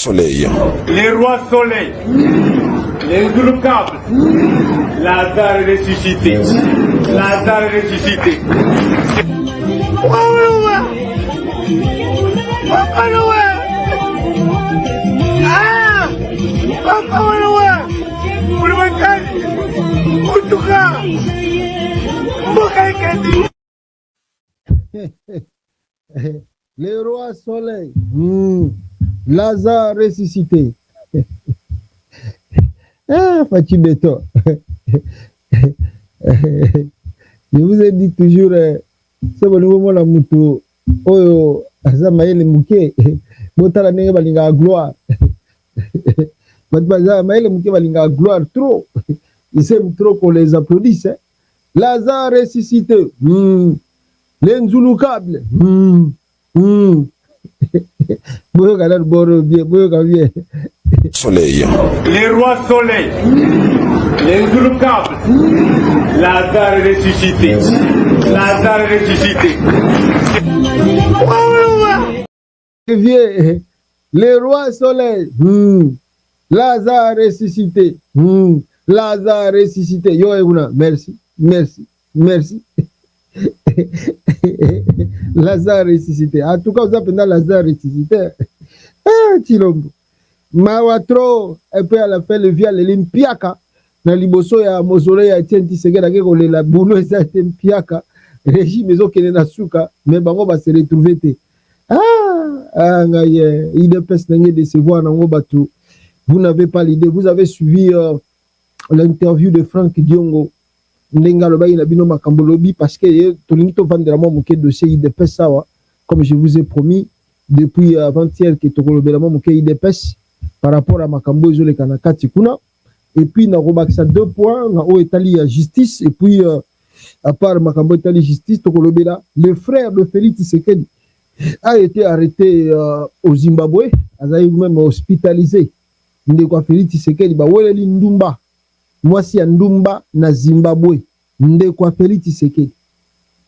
Soleil. Les rois soleil, les indouloukables, Lazare est ressuscité, Lazare est ressuscité. Les rois soleil, Lazare ressuscité. Ah, Fatih Beto. Je vous ai dit toujours, c'est bon, nous la moto, oh, Azamaïle Mouké, Botala Nenge Balinga gloire. Azamaïle Mouké Balinga gloire trop. Ils s'aiment trop qu'on les applaudisse. Lazare ressuscité. Les Nzouloukables. Soleil. Les rois soleil, les indouloukables, Lazare est ressuscité, Lazare est ressuscité. Les rois soleil, Lazare ressuscité, Lazare ressuscité. Yo Euna, merci, merci, merci. Lazare ressuscité. En tout cas, vous appelez Lazare ressuscité. Ah, Chilombo. Mawatro, et puis à la fin, le via l'Olympiaka. Dans l'Iboso, il y a Mausolée, il y a Tienti Segera, qui est la boulot, et ça a été Mpiaka. Régime, ils ont qu'elle est dans Souka, mais on va se retrouver. Il ne peut pas décevoir dans Obatou. Vous n'avez pas l'idée. Vous avez suivi l'interview de Franck Diongo. Parce que comme je vous ai promis depuis avant-hier que par rapport à Makambo Izole Kanakati Kuna, et puis na robakisa 2 points na o Italie justice, et puis à part Makambo Italie justice le frère de Félix Tshisekedi a été arrêté au Zimbabwe, a même hospitalisé. Ndekwa Félix Tshisekedi ba weleli ndumba mwasi ya ndumba na Zimbabwe, ndekwa Félix Tshisekedi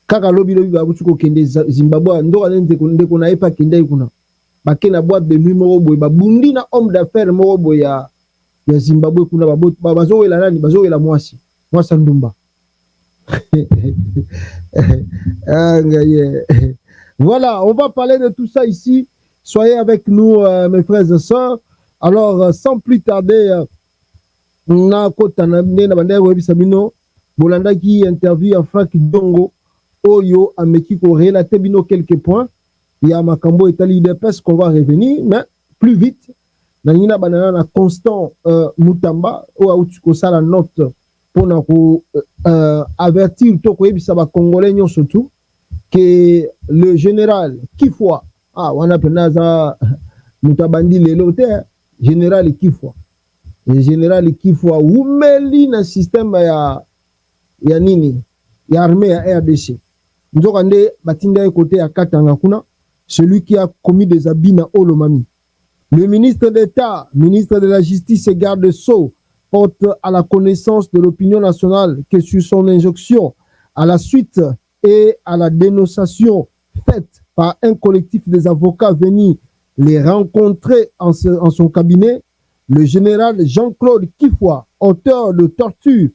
kaka lobi ba butuko kende Zimbabwe ndo ndeko na epa kende kuna bakena boîte de nuit moko boye babundi na homme d'affaires moko boye ya Zimbabwe kuna bazowela nani bazowela mwasi ndumba. Voilà, on va parler de tout ça ici. Soyez avec nous, mes frères et sœurs. Alors, sans plus tarder, na kota na bandai webisa bino bolanda qui interview à Franck Diongo oyo ameki ko relater bino quelques points. Il y a Makambo Italie de pes qu'on va revenir, mais plus vite. Nangina banana na Constant Mutamba ou autuko sala note pour na ko avertir to ko yebisa ba congolais nyon surtout que le général Kifwa wana penaza mutabandi lelo te général Kifwa. Le général Kifwa umeli na système ya nini ya armée ya RDC. Nzokande batinda côté ya Katanga kuna celui qui a commis des abus na Olomami. Le ministre d'État, ministre de la Justice et garde-sceaux porte à la connaissance de l'opinion nationale que sur son injonction à la suite et à la dénonciation faite par un collectif des avocats venus les rencontrer en son cabinet, le général Jean-Claude Kifwa, auteur de tortures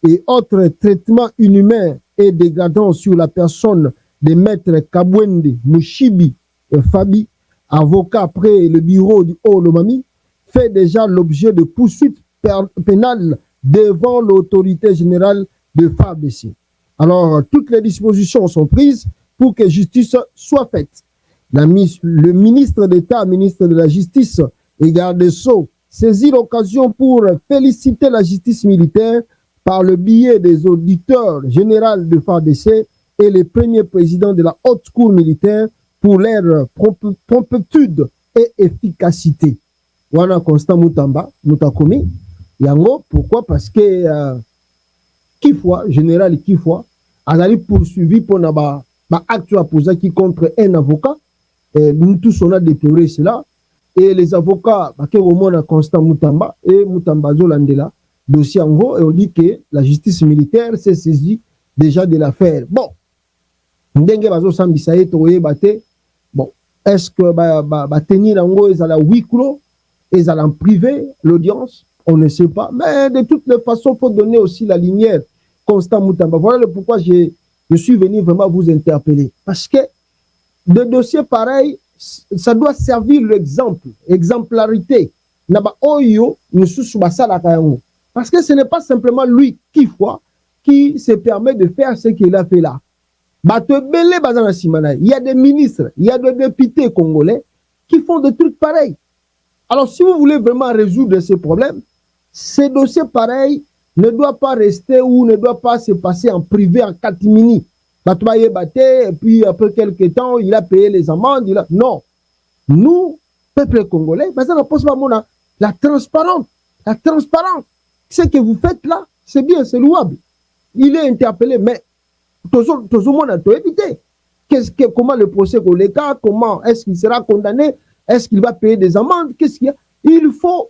et autres traitements inhumains et dégradants sur la personne de maître Kabwende Mushibi Fabi, avocat après le bureau du Haut-Lomami, fait déjà l'objet de poursuites pénales devant l'autorité générale de FARDC. Alors, toutes les dispositions sont prises pour que justice soit faite. Le ministre d'État, ministre de la Justice et garde-sceaux saisit l'occasion pour féliciter la justice militaire par le biais des auditeurs généraux de FARDC et les premiers présidents de la haute cour militaire pour leur promptitude et efficacité. Wana Constant Mutamba, Mutakomi, Yango, pourquoi? Parce que Kifwa, général Kifwa, a allé poursuivi pour n'aba acte posé qui contre un avocat. Nous tous on a déploré cela. Et les avocats, au moins Constant Mutamba et Mutamba Zolandela, dossier en gros, et on dit que la justice militaire s'est saisie déjà de l'affaire. Bon, ndenge bazo sambisa toye bate. Bon, est-ce que tenir en gros à la huis clos Ils allaient en privé, l'audience, on ne sait pas. Mais de toutes les façons, il faut donner aussi la lumière. Constant Moutamba. Voilà pourquoi je suis venu vraiment vous interpeller. Parce que des dossiers pareils, ça doit servir l'exemple, exemplarité. Parce que ce n'est pas simplement lui qui se permet de faire ce qu'il a fait là. Il y a des ministres, il y a des députés congolais qui font des trucs pareils. Alors, si vous voulez vraiment résoudre ces problèmes, ces dossiers pareils ne doivent pas rester ou ne doivent pas se passer en privé, en catimini. Et puis après quelques temps, il a payé les amendes. Non. Nous, peuple congolais, la transparence. La transparence. Ce que vous faites là, c'est bien, c'est louable. Il est interpellé, mais tout le monde a tout évité. Comment le procès cas, comment est-ce qu'il sera condamné, est-ce qu'il va payer des amendes, qu'est-ce qu'il y a? Il faut,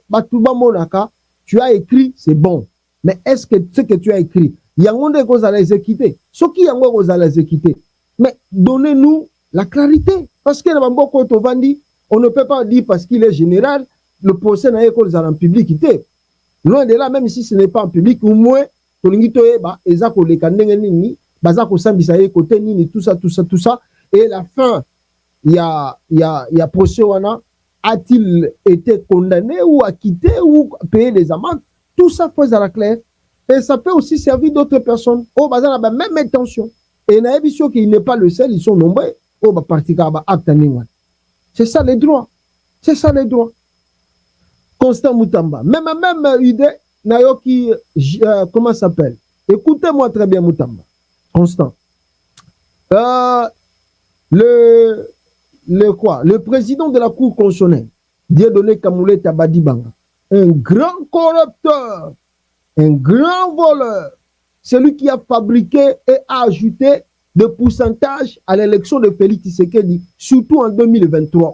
tu as écrit, c'est bon. Mais est-ce que ce que tu as écrit, il y a un choses à les exécuter. Ce qui y a un à les exécuter. Mais donnez-nous la clarité. Parce que on ne peut pas dire parce qu'il est général, le procès n'a pas en public. Loin de là, même si ce n'est pas en public, au moins, tout ça. Et la fin, il y a procès a-t-il été condamné ou acquitté ou payé les amendes? Tout ça faut à la claire. Et ça peut aussi servir d'autres personnes. Oh, bah, ça a la même intention. Et il y a des gens qui n'est pas le seul, ils sont nombreux. Oh, bah, c'est ça les droits. C'est ça les droits. Constant Moutamba. Même idée, Nayoki, comment ça s'appelle? Écoutez-moi très bien, Moutamba. Constant. Le président de la Cour constitutionnelle, Dieudonné Kamoulé Tabadibanga, un grand corrupteur, un grand voleur, celui qui a fabriqué et a ajouté des pourcentages à l'élection de Félix Tshisekedi, surtout en 2023.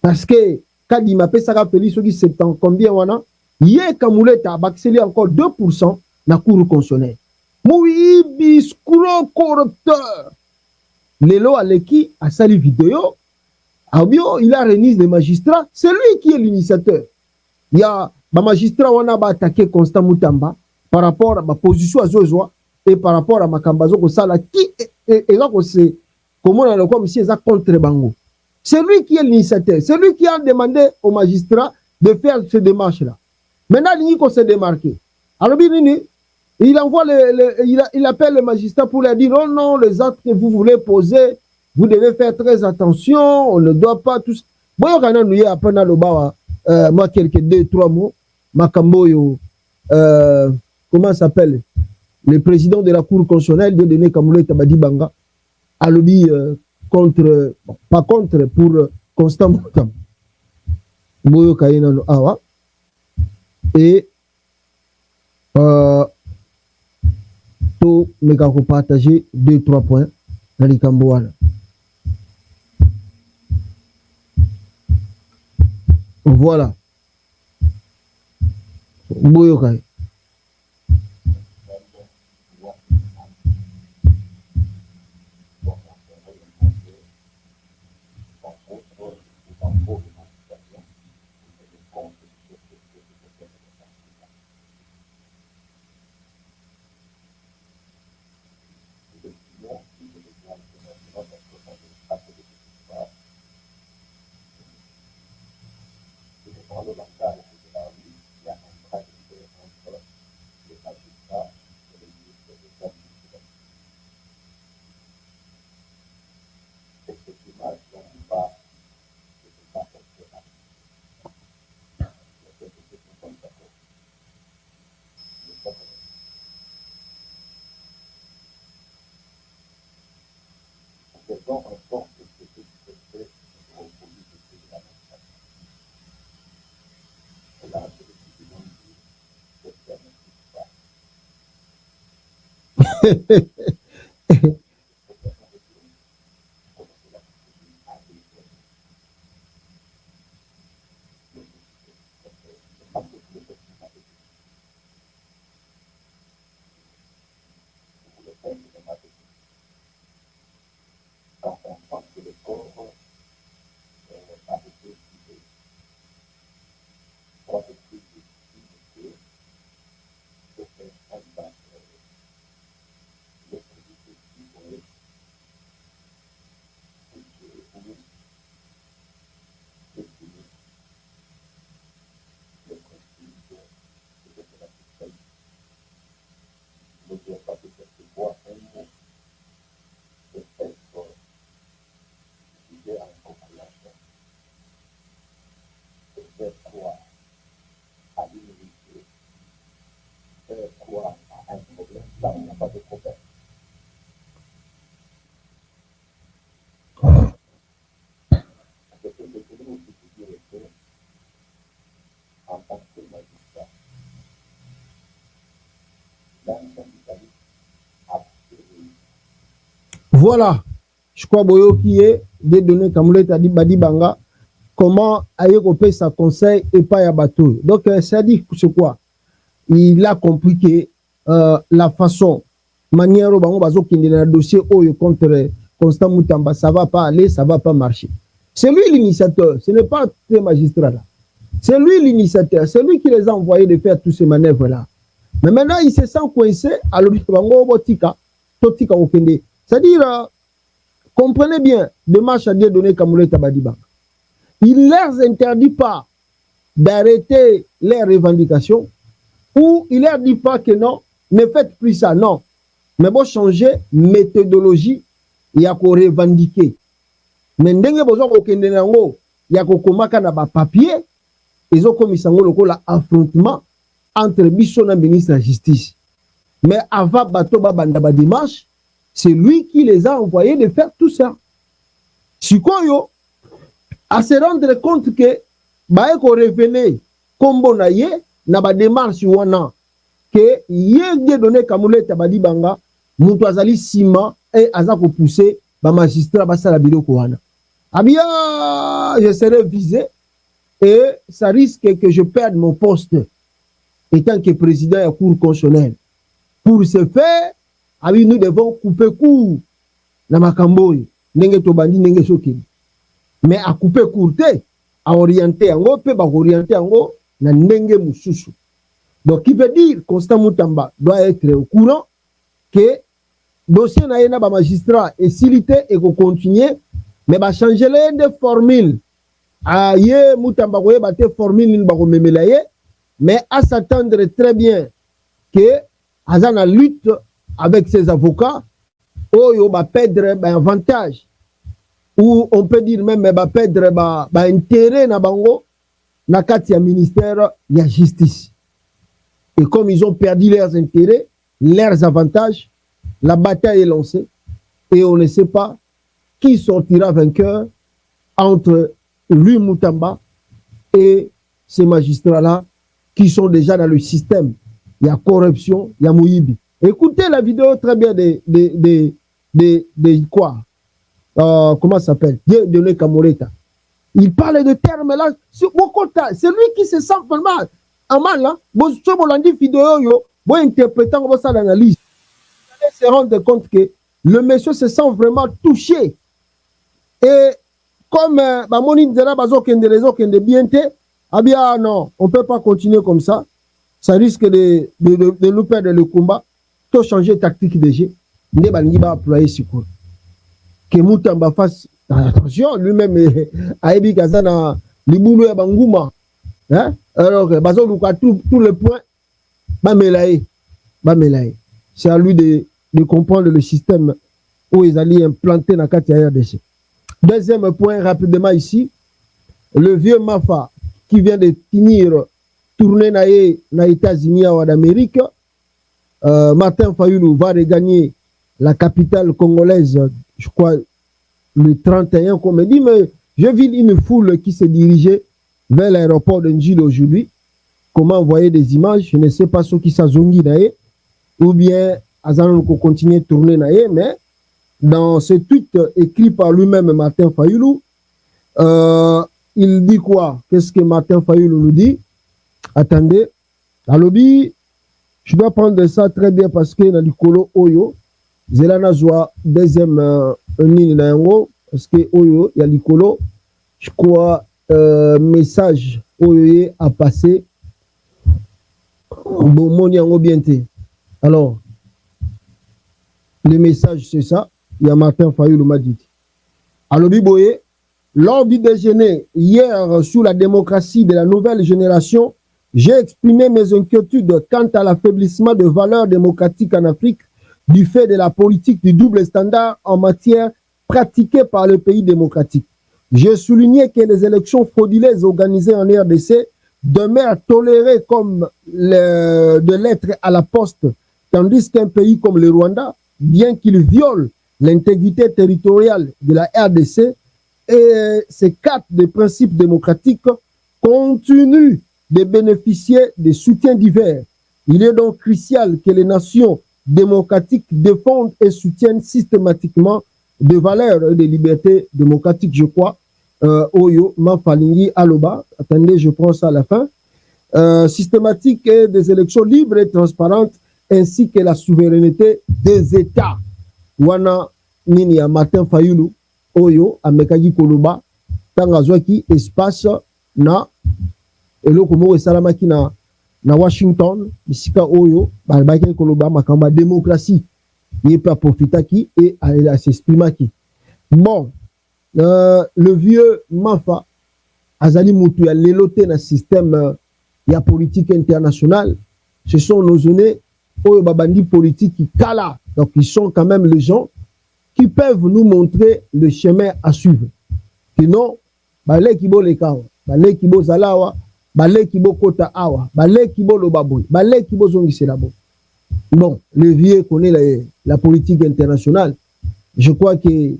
Parce que quand il m'a fait ça, Félix, c'est en combien wana? Hier, Kamoulé Tabakeli encore 2% dans la Cour constitutionnelle. Mouibi, scro corrupteur. Lelo Aleki a sali vidéo. Abio, il a remis des magistrats. C'est lui qui est l'initiateur. Il y a un magistrat qui a attaqué Constant Moutamba par rapport à ma position à Zozoa et par rapport à ma Kambazo Kosala qui est là, comment on a le comme si c'est contre Bango. C'est lui qui est l'initiateur. C'est lui qui a demandé au magistrat de faire ces démarches-là. Maintenant, il s'est démarqué. Alors, il envoie il appelle le magistrat pour lui dire non, non, les actes que vous voulez poser, vous devez faire très attention, on ne doit pas tous. Moi, quelques 2-3 mots. Makamboyo, comment ça s'appelle? Le président de la Cour constitutionnelle, Dieudonné Kamoulé Tabadibanga, a lobby contre, pas contre, pour Constant Moutamba. Boyo Kaina no Awa. Et to meka ko partager 2-3 points dans les Cambouana. Voilà. Boyokai. faire croire à l'humilité, faire croire à un problème, là il n'y a pas de problème. C'est que le problème aussi dire que, en tant que magistrat, l'antisyndicalisme a péri. Voilà. Je crois que qui est des données comme le dit Badi Banga, comment ailleurs on sa conseil et pas à bateau. Donc, ça dit c'est quoi? Il a compris que la façon, manière dont on va le dossier contre Constant Moutamba, ça va pas aller, ça va pas marcher. C'est lui l'initiateur, ce n'est pas les magistrats là. C'est lui l'initiateur, c'est lui qui les a envoyés de faire toutes ces manœuvres là. Mais maintenant, il se sent coincé, alors il va c'est-à-dire, comprenez bien, démarche à Dieu donné Kamoulé Tabadiba. Il ne leur interdit pas d'arrêter les revendications ou il ne leur dit pas que non, ne faites plus ça, non. Mais bon, changer méthodologie, il y a qu'à revendiquer. Mais ndenge besoin qu'on kende nango, il y a qu'à komaka na ba papier, ils ont commis sango loko la affrontement entre Bissona ministre de la Justice. Mais avant bato ba banda ba dimanche, c'est lui qui les a envoyés de faire tout ça. Sikoyo, à se rendre compte que ba eko révélé kombo na ye na ba démarche wana que ye de donné Kamoulé Tabadi Banga mutu azali sima et azako pousser ba magistrat ba sala biloko wana. Abia je serai visé et ça risque que je perde mon poste étant que président de la Cour constitutionnelle. Pour ce faire, nous devons couper court na makamboy ndenge tobandi ndenge sokini. Mais à couper court à orienter yango pe ba orienter yango na ndenge mususu. Donc qui veut dire Constant Moutamba doit être au courant que dossier na yena ba magistrat et silité et qu'on continue mais ba changer les de formule. Ah ye Moutamba ko ba te formule ba ko memela ye mais à s'attendre très bien que Azana lutte avec ses avocats, il va perdre un avantage. Ou on peut dire même qu'il va perdre un intérêt dans le ministère de la Justice. Et comme ils ont perdu leurs intérêts, leurs avantages, la bataille est lancée. Et on ne sait pas qui sortira vainqueur entre lui, Moutamba, et ces magistrats-là qui sont déjà dans le système. Il y a corruption, il y a Mouyibi. Écoutez la vidéo très bien de quoi comment ça s'appelle de Kamoreta. Il parle de termes là. C'est lui qui se sent vraiment en mal. Là. Bon, vidéo, bon, interprétant ça l'analyse. Vous allez se rendre compte que le monsieur se sent vraiment touché. Et comme Moni Ndera Bazo Kende Rezo Kende Biente, ah bien non, on ne peut pas continuer comme ça. Ça risque de nous perdre le combat. Tout changer tactique de jeu. Ne balingi ba employer Sikour. Que Moutamba fasse attention, lui-même a ébi kazana libulu ya banguma. Hein? Alors bazo luka tous les points ba melaye. C'est à lui de comprendre le système où ils allaient implanter na kati ya RDC. Deuxième point rapidement ici, le vieux Mafa qui vient de finir tourner na États-Unis ou d'Amérique. Martin Fayoulou va regagner la capitale congolaise, je crois, le 31, comme il dit, mais j'ai vu une foule qui se dirigeait vers l'aéroport de Njil aujourd'hui. Comment envoyer des images, je ne sais pas ceux qui s'azongi naé, ou bien Azan continuer de tourner naé, mais dans ce tweet écrit par lui-même Martin Fayoulou, il dit quoi? Qu'est-ce que Martin Fayoulou nous dit? Attendez, à lobby, je dois prendre ça très bien parce que dans le colo Oyo, Zelana Zoa, deuxième ligne nango, parce que Oyo, il y a le colo, je crois, message Oyo a passé. Bon, mon yango bienté. Alors, le message, c'est ça. Il y a Martin Fayoulou m'a dit. Alors, Biboye, lors du déjeuner hier sous la démocratie de la nouvelle génération, j'ai exprimé mes inquiétudes quant à l'affaiblissement de valeurs démocratiques en Afrique du fait de la politique du double standard en matière pratiquée par le pays démocratique. J'ai souligné que les élections frauduleuses organisées en RDC demeurent tolérées comme de lettres à la poste, tandis qu'un pays comme le Rwanda, bien qu'il viole l'intégrité territoriale de la RDC et ses quatre des principes démocratiques, continue de bénéficier de soutiens divers. Il est donc crucial que les nations démocratiques défendent et soutiennent systématiquement des valeurs et des libertés démocratiques, je crois. Oyo, Mafalingi, Aloba, attendez, je prends ça à la fin. Systématique et des élections libres et transparentes, ainsi que la souveraineté des États. Wana nini ya Martin Fayulu, Oyo, Amekagi Koloba, Tangazwaki, espace na eloko moko esalamaki na Washington, bisika Oyo, balbaki Koloba, makamba démocratie. Il peut profiter qui et à s'exprimer. Bon, le vieux Mafa, Azali Moutou, il a dans le système la politique internationale. Ce sont nos zones où babandi politique qui kala. Donc ils sont quand même les gens qui peuvent nous montrer le chemin à suivre. Sinon, balé kibo le kawa, balé kibo zalawa, balé kibo kota awa, balé kibo lobaboy, balé kibo zongi selabo. Bon, le vieux connaît la politique internationale. Je crois que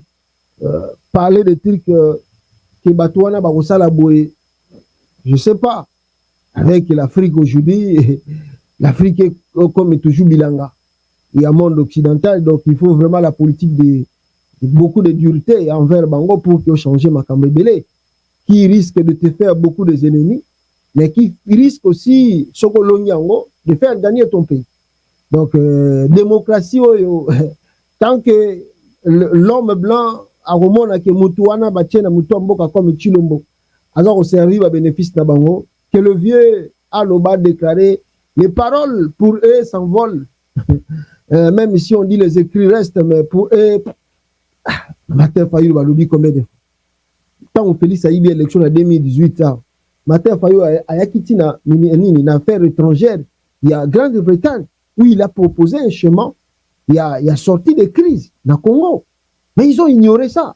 parler de trucs que Batouana Barosala Boé, je ne sais pas, avec l'Afrique aujourd'hui, l'Afrique est comme toujours bilanga. Il y a un monde occidental, donc il faut vraiment la politique de beaucoup de dureté envers Bango pour que changer Makambébélé, qui risque de te faire beaucoup d'ennemis, mais qui risque aussi, Sokolonyango, de faire gagner ton pays. Donc, démocratie, tant que l'homme blanc a remonté que Moutouana Batiena Moutomboka comme Chilombo, alors on servir à bénéfice de Bango, que le vieux Aloba déclaré, les paroles pour eux s'envolent. Même si on dit les écrits restent, mais pour eux, Martin Fayulu va l'oublier combien de fois. Tant on Félix a eu l'élection en 2018, Martin Fayulu a quitté une affaire étrangère, il y a Grande-Bretagne, où il a proposé un chemin, il a sorti des crises dans le Congo. Mais ils ont ignoré ça.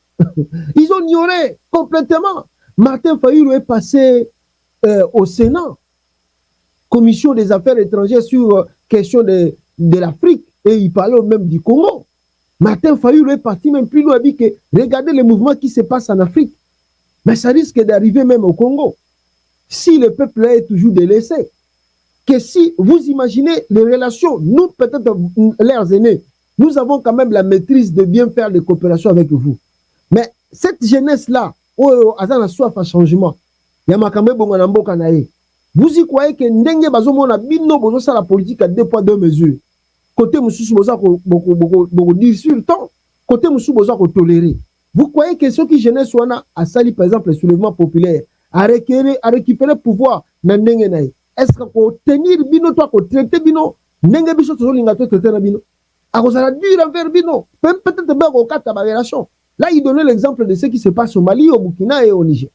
Ils ont ignoré complètement. Martin Fayulu est passé au Sénat, commission des affaires étrangères sur question de l'Afrique, et il parlait même du Congo. Martin Fayulu est parti même plus loin, dit que regardez les mouvements qui se passent en Afrique. Mais ça risque d'arriver même au Congo. Si le peuple est toujours délaissé, que si vous imaginez les relations, nous peut-être leurs aînés, nous avons quand même la maîtrise de bien faire des coopérations avec vous. Mais cette jeunesse-là, où Azana soif à changement, vous y croyez que Ndenge Bazomona Bino Bozosa la politique à 2 poids 2 mesures. Côté Moussou Boza beaucoup dire sur le temps, côté Moussou Boza tolérer. Vous croyez que ceux qui jeunesse wana a sali par exemple le soulèvement populaire, à récupérer le pouvoir dans Ndenge Naï. Est-ce qu'on tenir bino toi qu'on traiter bino Ndenge biso to linga to traiter na bino. À cause la dur envers bino, peut-être bien au cas de la relation. Là il donnait l'exemple de ce qui se passe au Mali, au Burkina et au Niger.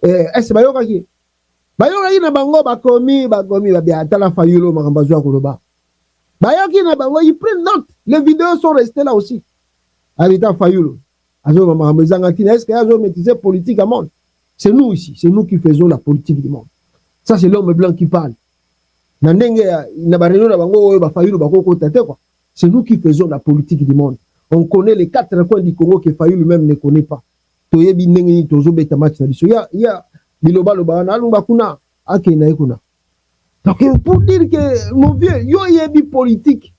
Est-ce bayoka ki bayoka ina bango bakomi babiatala Fayulu makambazwa koloba. Bayoki na bango ils prennent note. Les vidéos sont restées là aussi. Habita Fayulu. Azo makambazanga tina est-ce qu'il y a une maîtrise politique à monde? C'est nous ici, c'est nous qui faisons la politique du monde. Ça c'est l'homme blanc qui parle. C'est nous qui faisons la politique du monde. On connaît les 4 coins du Congo que Fayulu lui-même ne connaît pas. Il y a donc pour dire que mon vieux, il y a une politique.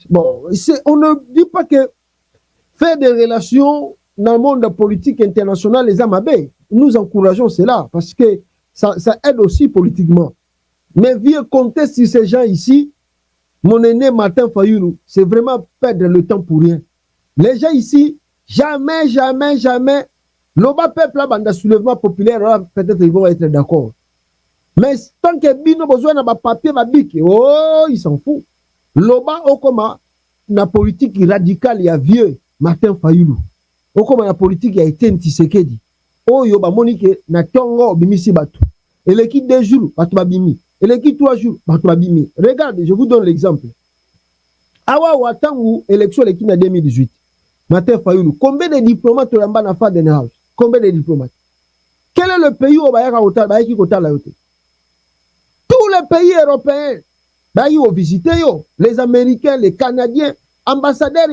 Bon, on ne dit pas que faire des relations dans le monde politique international, les amabés, nous encourageons cela parce que ça aide aussi politiquement. Mais vieux compter sur ces gens ici, mon aîné Martin Fayulu, c'est vraiment perdre le temps pour rien. Les gens ici, jamais, l'Oba peuple là, dans le soulèvement populaire, peut-être ils vont être d'accord. Mais tant que Bino besoin d'un papier, oh, ils s'en foutent. L'Oba, au comment, la politique radicale, il y a vieux Martin Fayulu. Au comment la politique a été un Tshisekedi. Oh, yoba monique, na tongo bimisi batu. Et l'équipe 2 jours, batu babimi. Et l'équipe 3 jours, batu babimi. Regardez, je vous donne l'exemple. Awa watangu élection l'équipe en 2018. Martin Fayulu, combien de diplomates ont fait dans House? Combien de diplomates? Quel est le pays où tous les pays européens ont visité, les Américains, les Canadiens, ambassadeurs,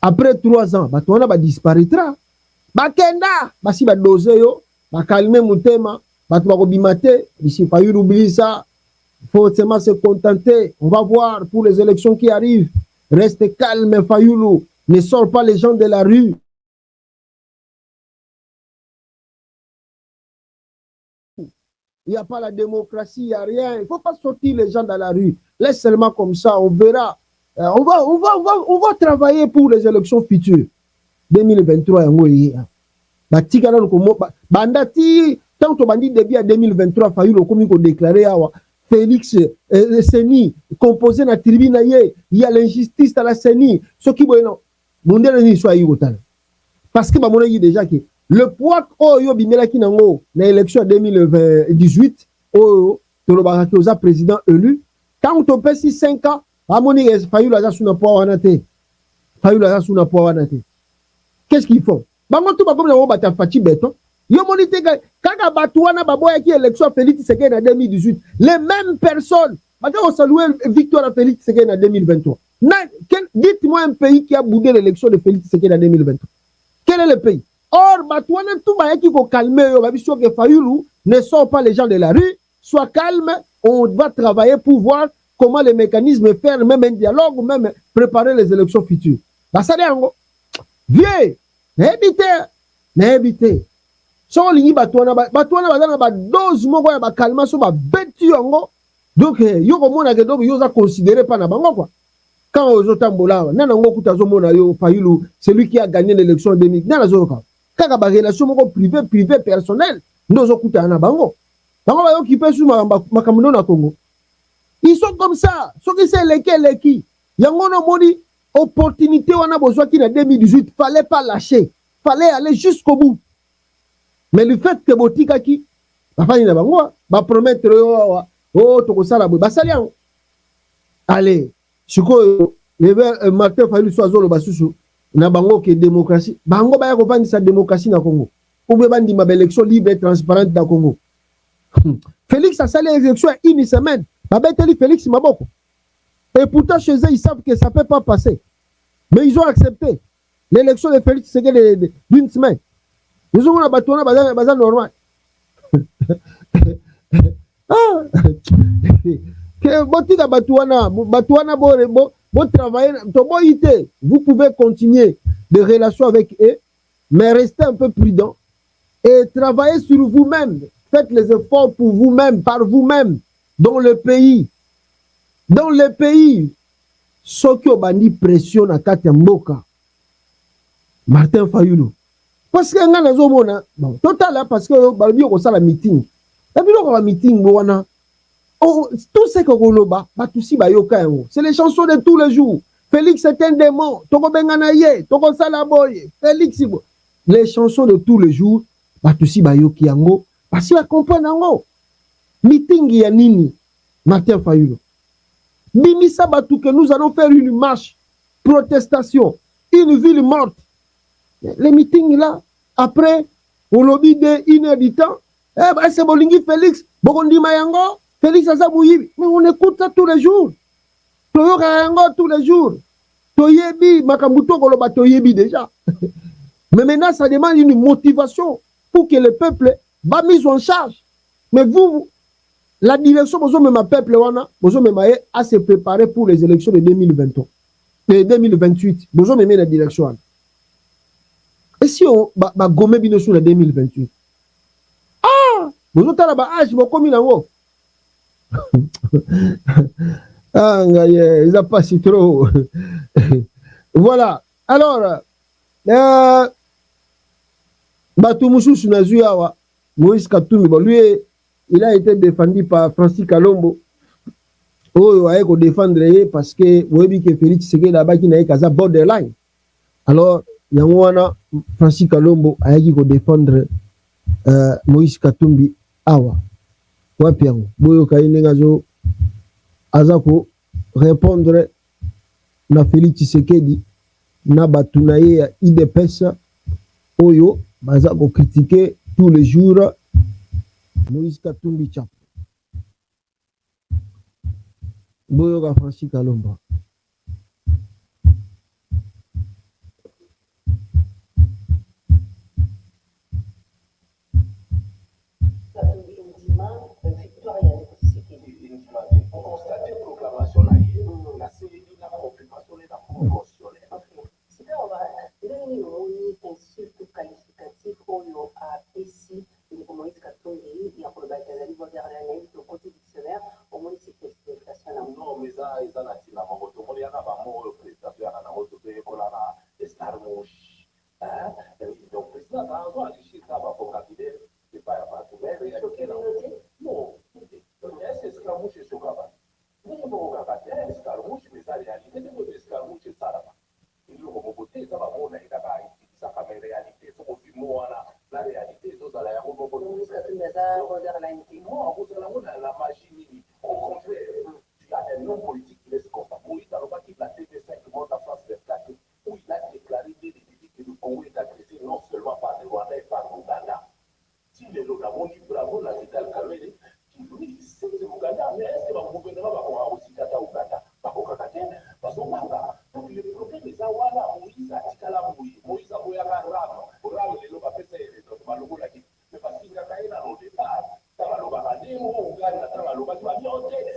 après 3 ans, on disparaîtra. Bakenda, basi ba doze yo, ba calmer mutema, ba bimate, ici pas oublier ça. Faut seulement se contenter. On va voir pour les élections qui arrivent. Reste calme, Fayoulou. Ne sors pas les gens de la rue. Il n'y a pas la démocratie, il n'y a rien. Il ne faut pas sortir les gens dans la rue. Laisse seulement comme ça, on verra. On va travailler pour les élections futures. 2023, bandati, tant que bandit début à 2023, Fayoulou, comme il a déclaré, Félix Seni, composé dans la tribune, il y a l'injustice à la Seni. Ce qui est non, parce que je dis déjà que le poids dans l'élection 2018, au président élu, quand on passe 5 ans, qu'est-ce qu'ils font? Yo monite kaka batuana baboya qui élection Félix Tshisekedi en 2018, les mêmes personnes baka on saluer victoire à Félix Tshisekedi en 2023. Dites-moi un pays qui a boudé l'élection de Félix Tshisekedi en 2023. Quel est le pays? Or batuana tout baya qui faut calmer yo babiso que Fayoulou ne sort pas les gens de la rue, sois calme, on va travailler pour voir comment les mécanismes faire même un dialogue ou même préparer les élections futures. Bah ça dérango. Vieux, n'habitez. So lingi batuana bazana ba dose moko ya ba calma so ba beti yango. Donc yo ko mona ke do yo za considérer pas na bango quoi. Quand ozo tambola nana ngo kutazo mona yo Fayoulou, celui qui a gagné l'élection en 2000. Nana zo ka. Kaka ba relation moko privé personnel. Ndozo kuta na bango. Bango ba yo ki pe su makambo na Congo. Ils sont comme ça. So qui c'est leki. Yango no moni opportunité wana bozwa ki na 2018, fallait pas lâcher. Fallait aller jusqu'au bout. Mais le fait que botika ki bafani na bango ba promettre tokosala boy basali yango. Allez, siko Martin Fayoulou soazolo basusu na bango ke démocratie bango ba ya ko sa démocratie na Congo. Ou be bandi ma élection libre et transparente na Congo. Félix a salé l'élection une semaine. Ba beteli Félix maboko. Et pourtant chez eux ils savent que ça peut pas passer. Mais ils ont accepté l'élection de Félix Tshisekedi d'une semaine. Nous avons un bâton normal. Vous pouvez continuer des relations avec eux, mais restez un peu prudent et travaillez sur vous-même. Faites les efforts pour vous-même, par vous-même, dans le pays. Dans le pays, ceux qui ont bandi pression à Katamboka, Martin Fayoulou. Parce que nga nazomona bon total parce que balbi ko sala meeting la bilo ko meeting wana tout ce que koloba batusi bayoka yango c'est les chansons de tous les jours. Félix est un démon toko bengana ye toko sala boy Félix les chansons de tous les jours batusi bayoki yango parce que comprendre yango meeting ya nini Martin Fayoulou bimisa batu que nous allons faire une marche protestation une ville morte. Les meetings là, après, au lobby de 1 heure du temps, c'est Bolingi Félix, Bogondi Mayango, Félix Azabouyi, mais on écoute ça tous les jours. Toyo Kayango tous les jours. Toyebi, Makamuto Koloba Toyebi déjà. Mais maintenant, ça demande une motivation pour que le peuple va mis en charge. Mais vous, la direction, vous avez peuple, vous avez à se préparer pour les élections de 2023, de 2028. Vous avez la direction. Et si on va gommer bien sur le 2028? Ah! Vous avez âge, vous comme en ah, ils n'ont pas si trop. Voilà. Alors, Batoumoussou Sunazuyawa, Moïse Katumbi, lui, il a été défendu par Francis Kalombo. Oh, il a défendre parce que vous avez vu que Félix Tshisekedi là-bas qui n'a pas borderline. Alors, Yangwana Francis Kalombo a dit qu'on défendre Moïse Katumbi awa wapiango boyo kainengazo azako répondre na Félix Tshisekedi na batu na ye ya IDPS oyo baza ko critiquer tous les jours Moïse Katumbi Tshapa. Boyoka Francis Kalomba. On constate proclamation là, la CENI, la confirmation et la promotion. C'est là on va donner un insulte qualificatif au APC de Moïse Katumbi et pour le bataille moderne au côté dictionnaire au moins c'est explication. Non mais ça ils en a dit la mort tout le monde y a pas mort le président y a na mort tout le monde là escarmouche donc président ça a droit à chier ça va pour capiter c'est pas tout mais non c'est escarmouche c'est sur capable mais bon capable escarmouche mais ça réalité c'est escarmouche ça là il le côté ça va bon là il a ça comme réalité c'est au film la réalité c'est ça là il y a beaucoup de ça moi vous allez la magie au contraire il y a un homme politique qui laisse comme ça. Moïse Alobaki, la TV5 monde en France 24, où il a déclaré dès le début que le Congo est agressé non seulement par le Rwanda et par l'Ouganda. Si le Lodamoni bravo, la Vital Kamele, qui dit c'est l'Ouganda, mais est-ce que le gouvernement va pouvoir aussi Kata Ouganda? Pas pour Kakate, parce qu'on va. Donc le problème est ça, voilà, Moïse a Tikala Moïse, Moïse a Boyaka Ram, Ram, les loba pèse, Malogo la qui, mais parce qu'il y a quand même au départ. Uganda Uganda qui va bien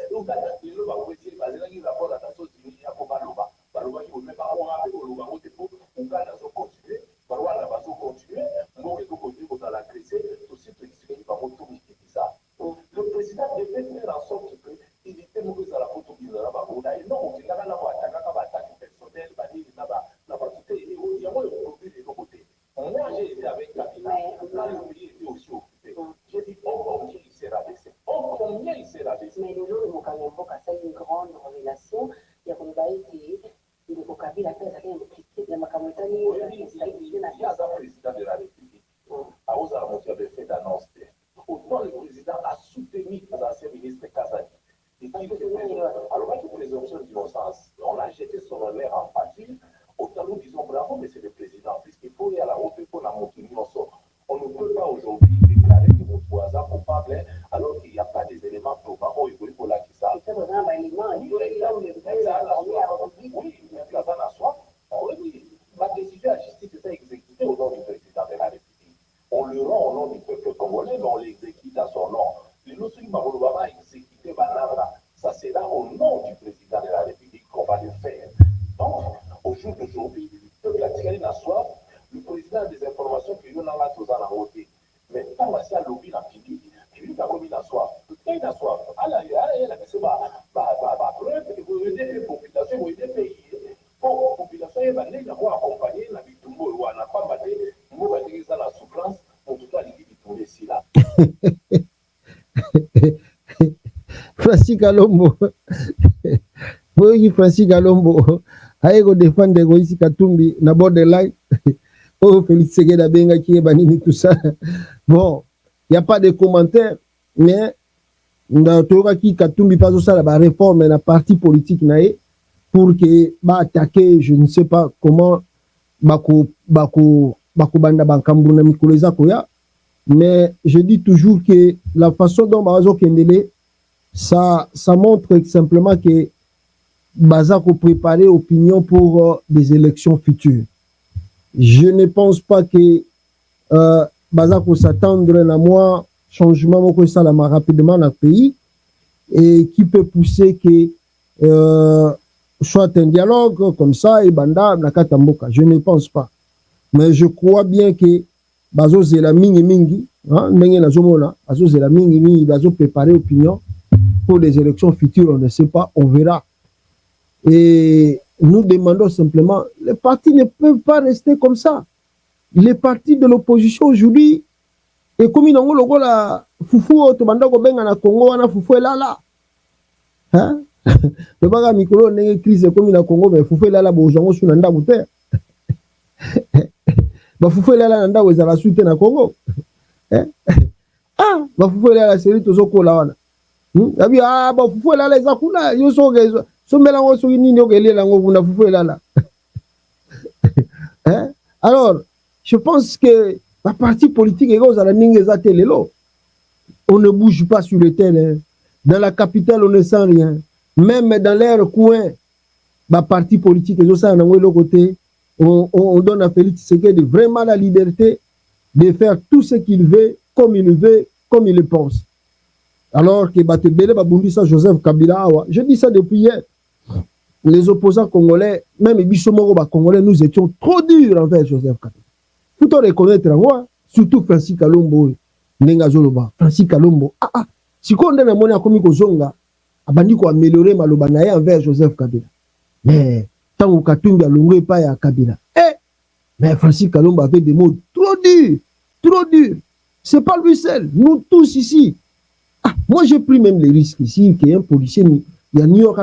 Uganda les loba pour essayer parce que il rapport à la Nations Unies à Baloba qui veut même pas avoir avec le loba au dépôt Uganda sont continuer Rwanda va continuer Mboke sont continuer pour la crise tout ce qui se va retourner ça le président devait faire en sorte que il était mauvais à la photo qui là bas et non il n'a pas attaque personnelle na ba tout il y a moi le produit de côté moi j'ai été avec Kabila là le pays était aussi occupé j'ai dit combien il s'est rabaissé combien il s'est rabaissé mais le jour où Mokanyamboka a une grande révélation il y a comme il est au Kabila qui a impliqué dans Makamotani il y a un président de la République à aux armonteurs de fait d'annonce autant le président a soutenu les anciens ministres Kazani et qui alors avec présomption d'innocence on a jeté son honneur en pâture autant nous disons bravo monsieur le président puisqu'il faut y aller à la hauteur pour la montée on ne peut pas aujourd'hui déclarer que votre voisin coupable alors qu'il n'y a pas des éléments probants pour la qui ça. Oui, oui, la décision de la justice est exécutée au nom du président de la République. On le rend au nom du peuple congolais, mais on l'exécute à son nom. Le Noussoui Maboulou va exécuter Banara. Ça sera au nom du président de la République qu'on va le faire. Donc, au jour d'aujourd'hui, le peuple a tiré la soif. Le président a des informations que nous n'avons pas à voter. Mais tant que ça lobby la pili, puis il a commis la soif. Il a soif. Alors, il a c'est preuve que vous aidez les populations, vous aidez les pays. Pour la population, il va accompagner la victime. On n'a pas battu, on va dire ça la souffrance, pour tout ça, il tout ici là. Francis Kalombo. Francis Kalombo. Aïe, défendre Moïse Katumbi, na borderline. Oh, Félix Segueda Benga qui est banni, tout ça. Bon, il n'y a pas de commentaires, mais dans le qui Katumbi pas ça la réforme la parti politique naé pour que attaquer je ne sais pas comment bako banda bankambuna mikoleza koya, mais je dis toujours que la façon dont bazo kendele ça montre simplement que bazako préparer opinion pour des élections futures. Je ne pense pas que bazako s'attendre à moi changement que ça la rapidement dans le pays et qui peut pousser que soit un dialogue comme ça et banda na katamboka. Je ne pense pas, mais je crois bien que bazo zela mingi ndenge na zomona bazo zela mingi bazo préparer opinion pour des élections futures. On ne sait pas, on verra. Et nous demandons simplement, les partis ne peuvent pas rester comme ça. Les partis de l'opposition aujourd'hui, et comme ils ont le la foufou, tu mandas benga na Congo, wana foufou là. Hein? Le baga mikolo n'est crise comme na Congo, mais foufou là, bojango sous nanda bouter. Ba foufou là, nanda weza la suite na Congo. Ah, ba foufou là, la série tozoko la wana. Abi ah, ba foufou là, les akuna, yo so melango so nini okele lango kuna foufou là. Hein? Alors, je pense que la partie politique est on ne bouge pas sur le terrain. Dans la capitale, on ne sent rien. Même dans leur coin, la partie politique est aussi de côté. On donne à Félix Tshisekedi vraiment la liberté de faire tout ce qu'il veut, comme il veut, comme il le pense. Alors que Batebele Babundisa Joseph Kabila, je dis ça depuis hier. Les opposants congolais, même les Bissomoro congolais, nous étions trop durs envers Joseph Kabila. Il faut reconnaître moi, surtout Francis Kalombo, Nenga Zoloba, Francis Kalombo. Si on a monnaie comme Kozonga, abandi ko améliorer maloba naye envers Joseph Kabila. Mais tant que Katumbi a longué pas à Kabila. Mais Francis Kalombo avait des mots trop durs, trop durs. C'est pas lui seul, nous tous ici. Moi j'ai pris même les risques ici qu'il y ait un policier, il y a New York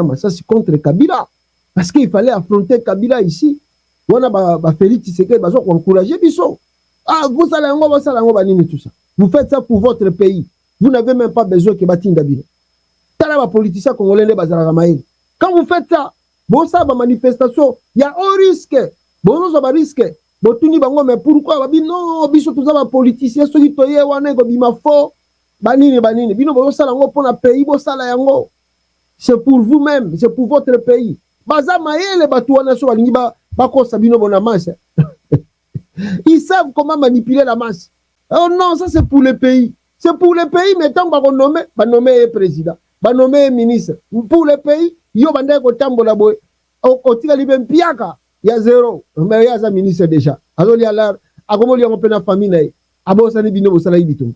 Massas contre Kabila. Parce qu'il fallait affronter Kabila ici. On a Félix Tshisekedi, on a encouragé Bissot. Vous allez tout ça. Vous faites ça pour votre pays. Vous n'avez même pas besoin que Batin Dabila. T'as politicien congolais quand vous faites ça, bon ça va manifestation, il y a un risque. Bon ça va risque. Bon tout ni bango mais pourquoi non biso tout ça va politicien ceux qui toye wana ko bima fo banini bino bon ça lango pour la pays bon ça la yango. C'est pour vous-même, c'est pour votre pays. Baza maele batu wana so balingi ba ko sabino bona masse. Ils savent comment manipuler la masse. Oh non, ça c'est pour le pays. C'est pour le pays, mais tant qu'on nommer président, nommer ministre. Pour le pays, yo bande ko tambola boy. O tika libe mpiaka, il y a zéro. Mais il y a un ministre déjà. Alors il y a là, à comment il y a une famille, abo sani bino bo sala ibitum.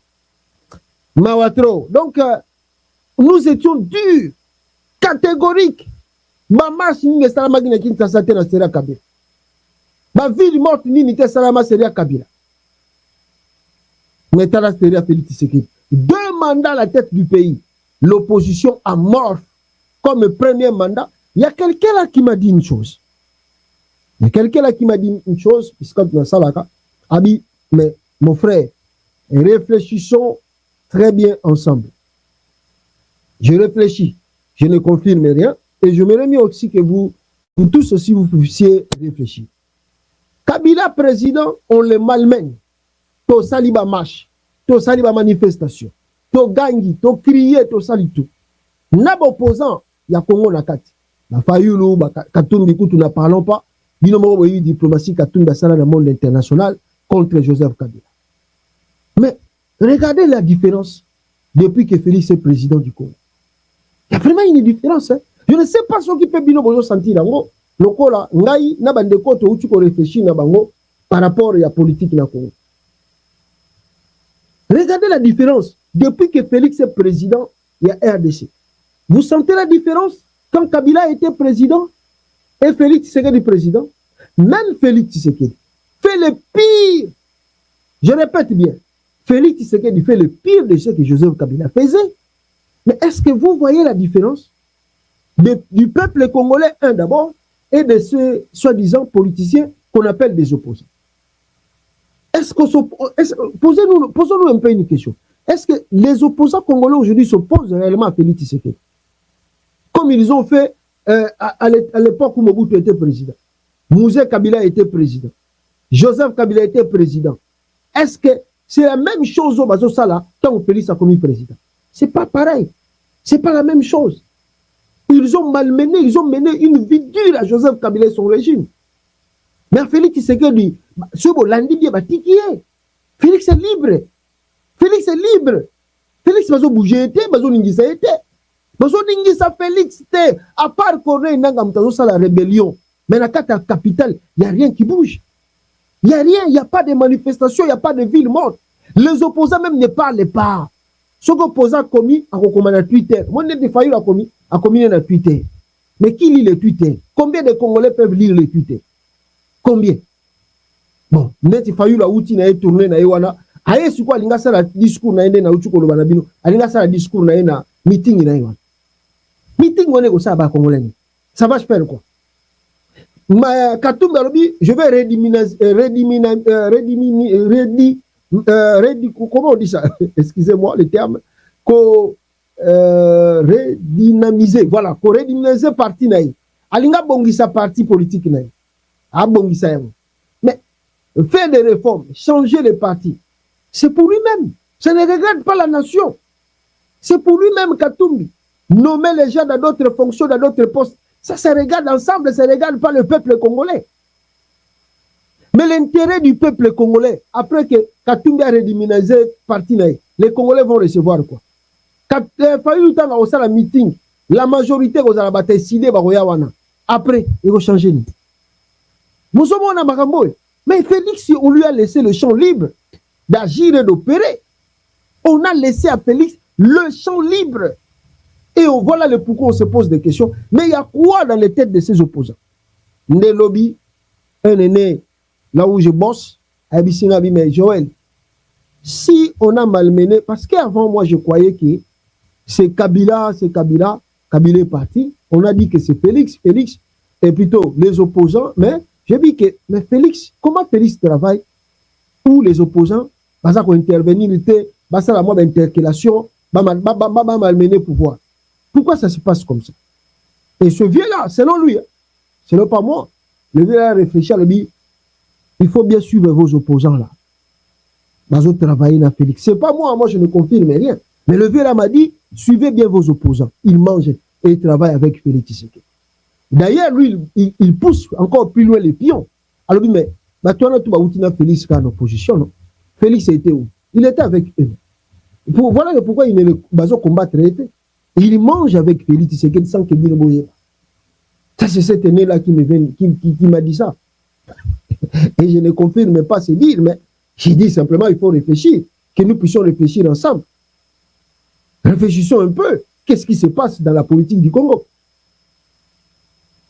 Mawatro. Donc nous étions durs, catégoriques. Ma marche ni salama gina kinta sate na sera Kabila. Ma ville morte ni te salama sera Kabila. Mais t'as seria Félix Tshisekedi. 2 mandats à la tête du pays. L'opposition amorphe comme premier mandat. Il y a quelqu'un là qui m'a dit une chose. Puisque dans ça là, Abi, mais mon frère, réfléchissons très bien ensemble. Je réfléchis, je ne confirme rien, et je me remets aussi que vous tous aussi, vous puissiez réfléchir. Kabila président, on le malmène. To saliba marche, to saliba manifestation, to gangi, to crier, to sali tout. Nab opposant, il y a Congo Nakati. La Fayulu, Katumbi, nous ne parlons pas. Il y a eu diplomatie Katumbi dans le monde international contre Joseph Kabila. Mais regardez la différence depuis que Félix est président du Congo. Il y a vraiment une différence. Hein? Je ne sais pas ce qui peut bien sentir. Le Kola, Ngai, Nabandeko, tu peux réfléchir par rapport à la politique na Congo. Regardez la différence. Depuis que Félix est président, il y a RDC. Vous sentez la différence quand Kabila était président et Félix Tshisekedi président? Même Félix Tshisekedi fait le pire. Je répète bien. Félix Tshisekedi fait le pire de ce que Joseph Kabila faisait. Mais est-ce que vous voyez la différence du peuple congolais, un d'abord, et de ceux soi-disant politiciens qu'on appelle des opposants? Posons-nous un peu une question. Est-ce que les opposants congolais aujourd'hui s'opposent réellement à Félix Tshisekedi? Comme ils ont fait à l'époque où Mobutu était président. Mouzé Kabila était président. Joseph Kabila était président. Est-ce que c'est la même chose au Bazosala quand Félix a commis président? C'est pas pareil. C'est pas la même chose. Ils ont malmené, ils ont mené une vie dure à Joseph Kabila et son régime. Mais Félix Tshisekedi, Félix est libre. Félix est libre. Félix va bouger, va ningisa été. Ningisa Félix, à part Corée, la rébellion. Mais dans la capitale, il n'y a rien qui bouge. Il n'y a rien, il n'y a pas de manifestation, il n'y a pas de ville morte. Les opposants même ne parlent pas. Ce qu'opposants a commis, à Twitter. Moi, je Fayou a commis dans Twitter. Mais qui lit les Twitter? Combien de Congolais peuvent lire les Twitter? Combien? Bon, Neti Fayou la outil na tourné na Ewana. Aye si quoi, linga sa la discours na ende na uchuko lo banabino. Alinga sa la discours na ena meeting na Ewana. Meeting on est au ça, Congolais. Ça va se faire quoi? Katumbi alobi, je vais comment on dit ça? Excusez-moi le terme. Redynamiser. Voilà, redynamiser parti naï. Alinga bongisa parti politique naï. A bongisa yango. faire des réformes, changer les partis, c'est pour lui-même. Ça ne regarde pas la nation. C'est pour lui-même Katumbi. Nommer les gens dans d'autres fonctions, dans d'autres postes, ça se regarde ensemble, ça ne regarde pas le peuple congolais. Mais l'intérêt du peuple congolais, après que Katumbi a rediminisé parti, les Congolais vont recevoir quoi? Quand Fayou Tanga au la meeting, la majorité va décider après il va changer. Nous sommes en Makamboy. Mais Félix, on lui a laissé le champ libre d'agir et d'opérer. On a laissé à Félix le champ libre. Et voilà le pourquoi on se pose des questions. Mais il y a quoi dans les têtes de ces opposants? Ndé lobby, un aîné, là où je bosse, mais Joël, si on a malmené, parce qu'avant moi je croyais que c'est Kabila est parti, on a dit que c'est Félix, et plutôt les opposants, mais j'ai dit que, mais Félix, comment Félix travaille? Où les opposants, ça qu'on intervenir, ça la mode d'interpellation, malmener le pouvoir. Pourquoi ça se passe comme ça? Et ce vieux-là, selon lui, selon pas moi, le vieux-là a réfléchi, il dit, il faut bien suivre vos opposants là. Ils travailler dans Félix. C'est pas moi je ne confirme rien. Mais le vieux-là m'a dit, suivez bien vos opposants. Il mange et il travaille avec Félix Tshisekedi. D'ailleurs, lui, il pousse encore plus loin les pions. Alors, mais toi, tu vas Félix en opposition, non? Félix était où? Il était avec eux. Voilà pourquoi il ne va pas combattre. Il mange avec Félix Tshisekedi sans qu'il ne bouille pas. Ça, c'est cet aîné-là qui m'a dit ça. Et je ne confirme pas ce dire, mais j'ai dit simplement il faut réfléchir, que nous puissions réfléchir ensemble. Réfléchissons un peu. Qu'est-ce qui se passe dans la politique du Congo?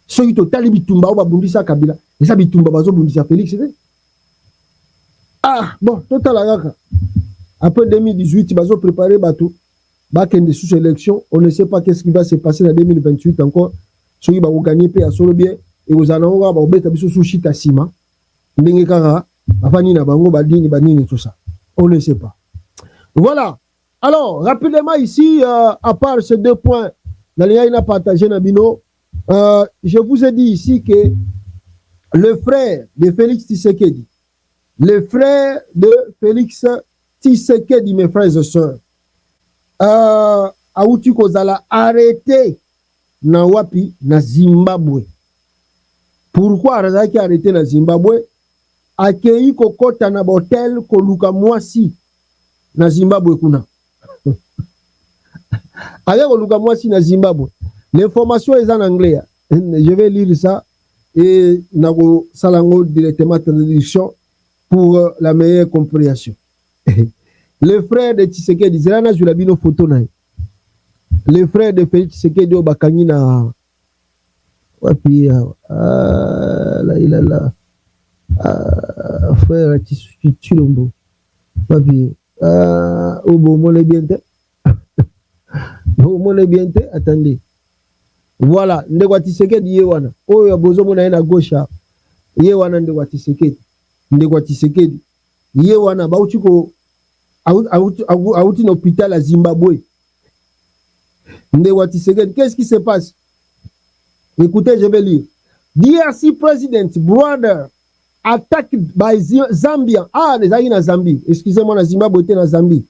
Ceux qui ont tali bitumba ou babundisa Kabila, et ça bitumba bazo bundisa Félix, c'est bon, total agaka. Après 2018, bazo préparé bateau, bakende sous élection, on ne sait pas qu'est-ce qui va se passer en 2028 encore. Ceux qui vont gagner paix à solo bien, et aux anango ba obeta biso sous chita sima. Ndenge kaka, afani na bango badini banini tout ça. On ne sait pas. Voilà. Alors, rapidement ici, à part ces deux points, Nalia a partagé Nabino, je vous ai dit ici que le frère de Félix Tshisekedi, mes frères et sœurs, Aouti Kozala arrêté na wapi na Zimbabwe. Pourquoi Arazaki arrêté na Zimbabwe? Akei kokota na botel koluka mwasi na Zimbabwe kuna. Avec koluka mwasi na Zimbabwe. L'information est en anglais. Je vais lire ça et nago salango directement traduction pour la meilleure compréhension. Le frère de Tshisekedi, Zerana Julabino photo na. Le frère de Félix Tshisekedi Obakangi na wapi la frère Chilombo wapi obo mole biente mole biente attendez. Voilà, ndekwa Tshisekedi yewana. Oyo bozo mona na gauche. Yewana ndekwa Tshisekedi. Ndekwa Tshisekedi. Yewana bauchiko auti na hôpital à Zimbabwe. Ndekwa Tshisekedi, qu'est-ce qui se passe? Écoutez, je vais lire. DRC president brother attacked by Zambia. Les aïe na Zambie. Excusez-moi, na Zimbabwe na Zambie.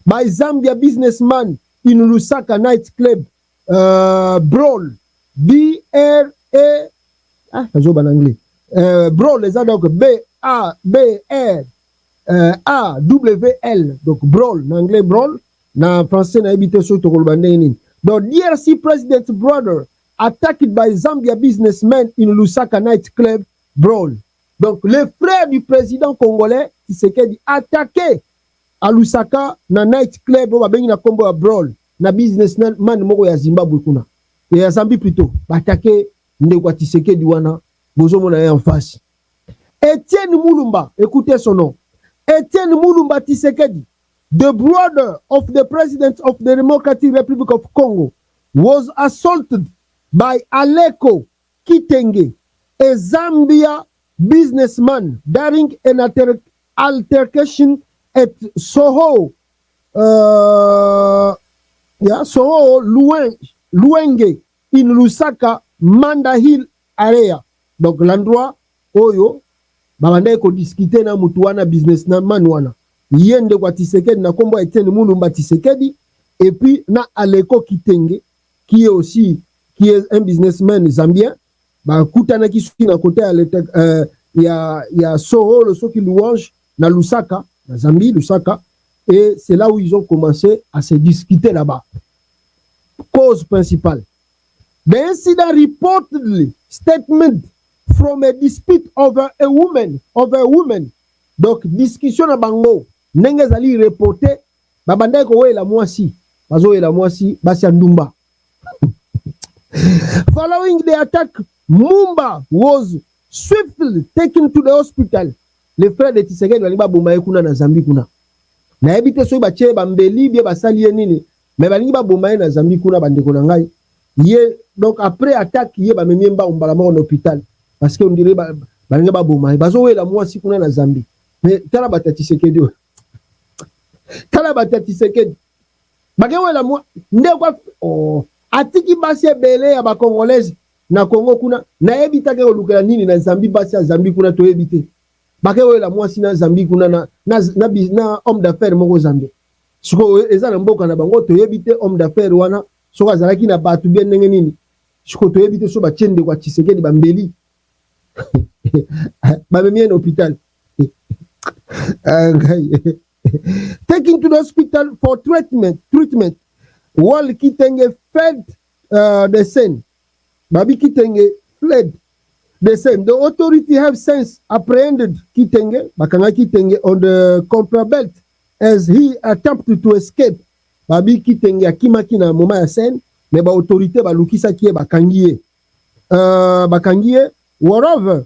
By Zambia businessman in Lusaka night club. Brawl, B-R-A, ça en anglais. Brawl, les donc B-A-B-R-A-W-L. Donc Brawl, en anglais Brawl, en français, na habité sur Tokolbandeni. Donc DRC president brother attacked by Zambia businessman in Lusaka night club Brawl. Donc le frère du président congolais, Tshisekedi, attaqué à Lusaka na night club, on va bien na combo à Brawl. Na businessman moko ya Zimbabwe kuna. Et ya Zambie plutôt. Batake ndekwa Tshisekedi wana. Bozo mona en face. Etienne Mulumba, écoutez son nom. Etienne Mulumba Tshisekedi, the brother of the president of the Democratic Republic of Congo, was assaulted by Aleko Kitenge, a Zambia businessman, during an altercation at Soho, Soho Luenge in Lusaka Manda Hill area. Donc l'endroit Oyo babanda ko discuter na mutu wana businessman wana yende kwa Tshisekedi na kombo Etienne Mulumba Tshisekedi, et puis na Aleko Kitenge qui est aussi un businessman zambien, ba kutana ki suki na côté ya Soro le soki louange na Lusaka na Zambie Lusaka, et c'est là où ils ont commencé à se discuter là-bas. Cause principale. The incident reportedly statement from a dispute over a woman. Donc discussion na bango ndenge zali reporter babanda ko wela mwasi bazo wela mwasi basi ndumba. Following the attack, Mumba was swiftly taken to the hospital. Les frères de Tshisekedi baliba bomba kuna na Zambie kuna. Na ebite so ba che bambeli bie basali nini mais balingi ba bomba na Zambie kuna bandeko na ngai. Ye donc après attaque ye ba mememba ombala mo en hôpital parce que on dirait balingi ba bomba bazo wela mwasi kuna na Zambie. Mais tala bata Tshisekedi. Tala bata Tshisekedi. Bagewe la moi ndekwa atiki basi ebele ya ba congolaise na Congo kuna na ebita ke olukela nini na Zambie basi ya Zambie kuna to ebite. Bagewe la moi sina Zambie kuna na homme d'affaires moko Zambie. Siko eza na mboka na bango to ebite homme d'affaires wana soko azalaki na batu bien ndenge nini. Siko to ebite so ba chende kwa Tshisekedi bambeli. Ba memie na hôpital. Taken to the hospital for treatment. While Kitenge fled the scene. Babi Kitenge fled the scene. The authority have since apprehended Kitenge, Bakanga Kitenge, on the Compra Belt as he attempted to escape. Babi Kitenge akimaki na moma ya scene, mais ba autorité ba lukisa kie bakangie. Bakangie, moreover,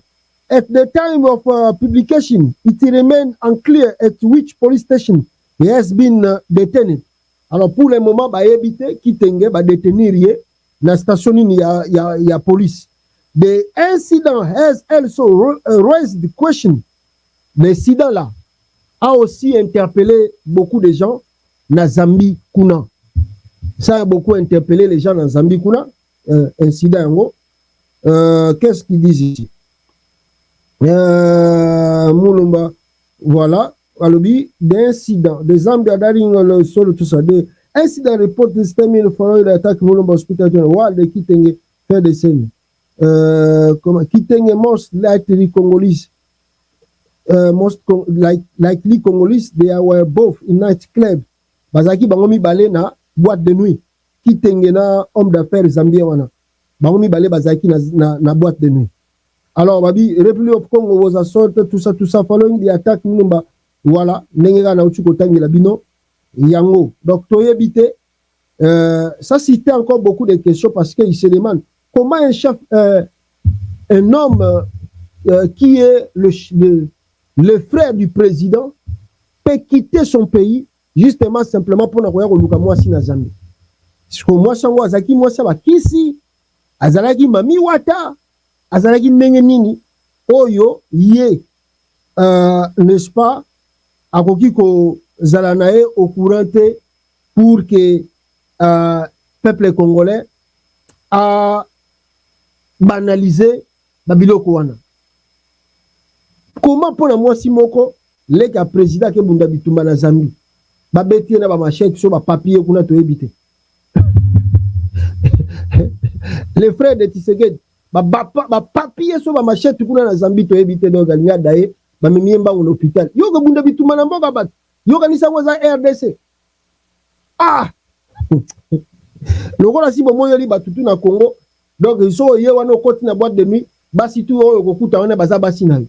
at the time of publication, it remained unclear at which police station he has been detained. Alors pour le moment, ba ebite Kitenge ba détenir na station ya police. The incident has also raised the question. L'incident là a aussi interpellé beaucoup de gens na Zambie kuna. Ça a beaucoup interpellé les gens na Zambie kuna. Incident qu'est-ce qu'ils disent ici? Mulumba, voilà, alobi d'incident, des Zambia daring le sol tout ça, des incidents report this time following the attack Mulumba hospital while the Kitenge fait des scènes. Comment Kitenge most likely Congolese, likely Congolese, they were both in night club. Bazaki bangomi balé na boîte de nuit. Kitenge na homme d'affaires zambien wana. Bangomi balé bazaki na boîte de nuit. Alors, Babi, République of Congo was assaulted, tout ça, following the attack, Mulumba, voilà, Nenga na Uchuko Tangi Labino, Yango. Donc, Toyebite, ça citait encore beaucoup de questions parce qu'il se demande comment un chef, un homme qui est le frère du président peut quitter son pays justement simplement pour n'avoir au Mwasi na Zambie. Parce que moi, Sango Azaki, moi, ça va kisi, Azalaki Mami Wata. Azalaki ndenge nini oyo ye n'est-ce pas akoki ko zala nae au courant pour que peuple congolais a banalisé babiloko wana. Comment pour moi si moko leka président ke bunda bitumba na Zambie ba betie na ba machette so ba papier kuna to ebite. Les frères de Tshisekedi ba papier so ba machette kuna na Zambie to ebite do galinga dae ba memiemba au hôpital yo ko bunda bituma na mboka bat yo kanisa ngoza RDC lokola si bomo yoli batutu na Congo donc so ye wana okoti na boîte de nuit basi tu oyo kokuta wana baza basi na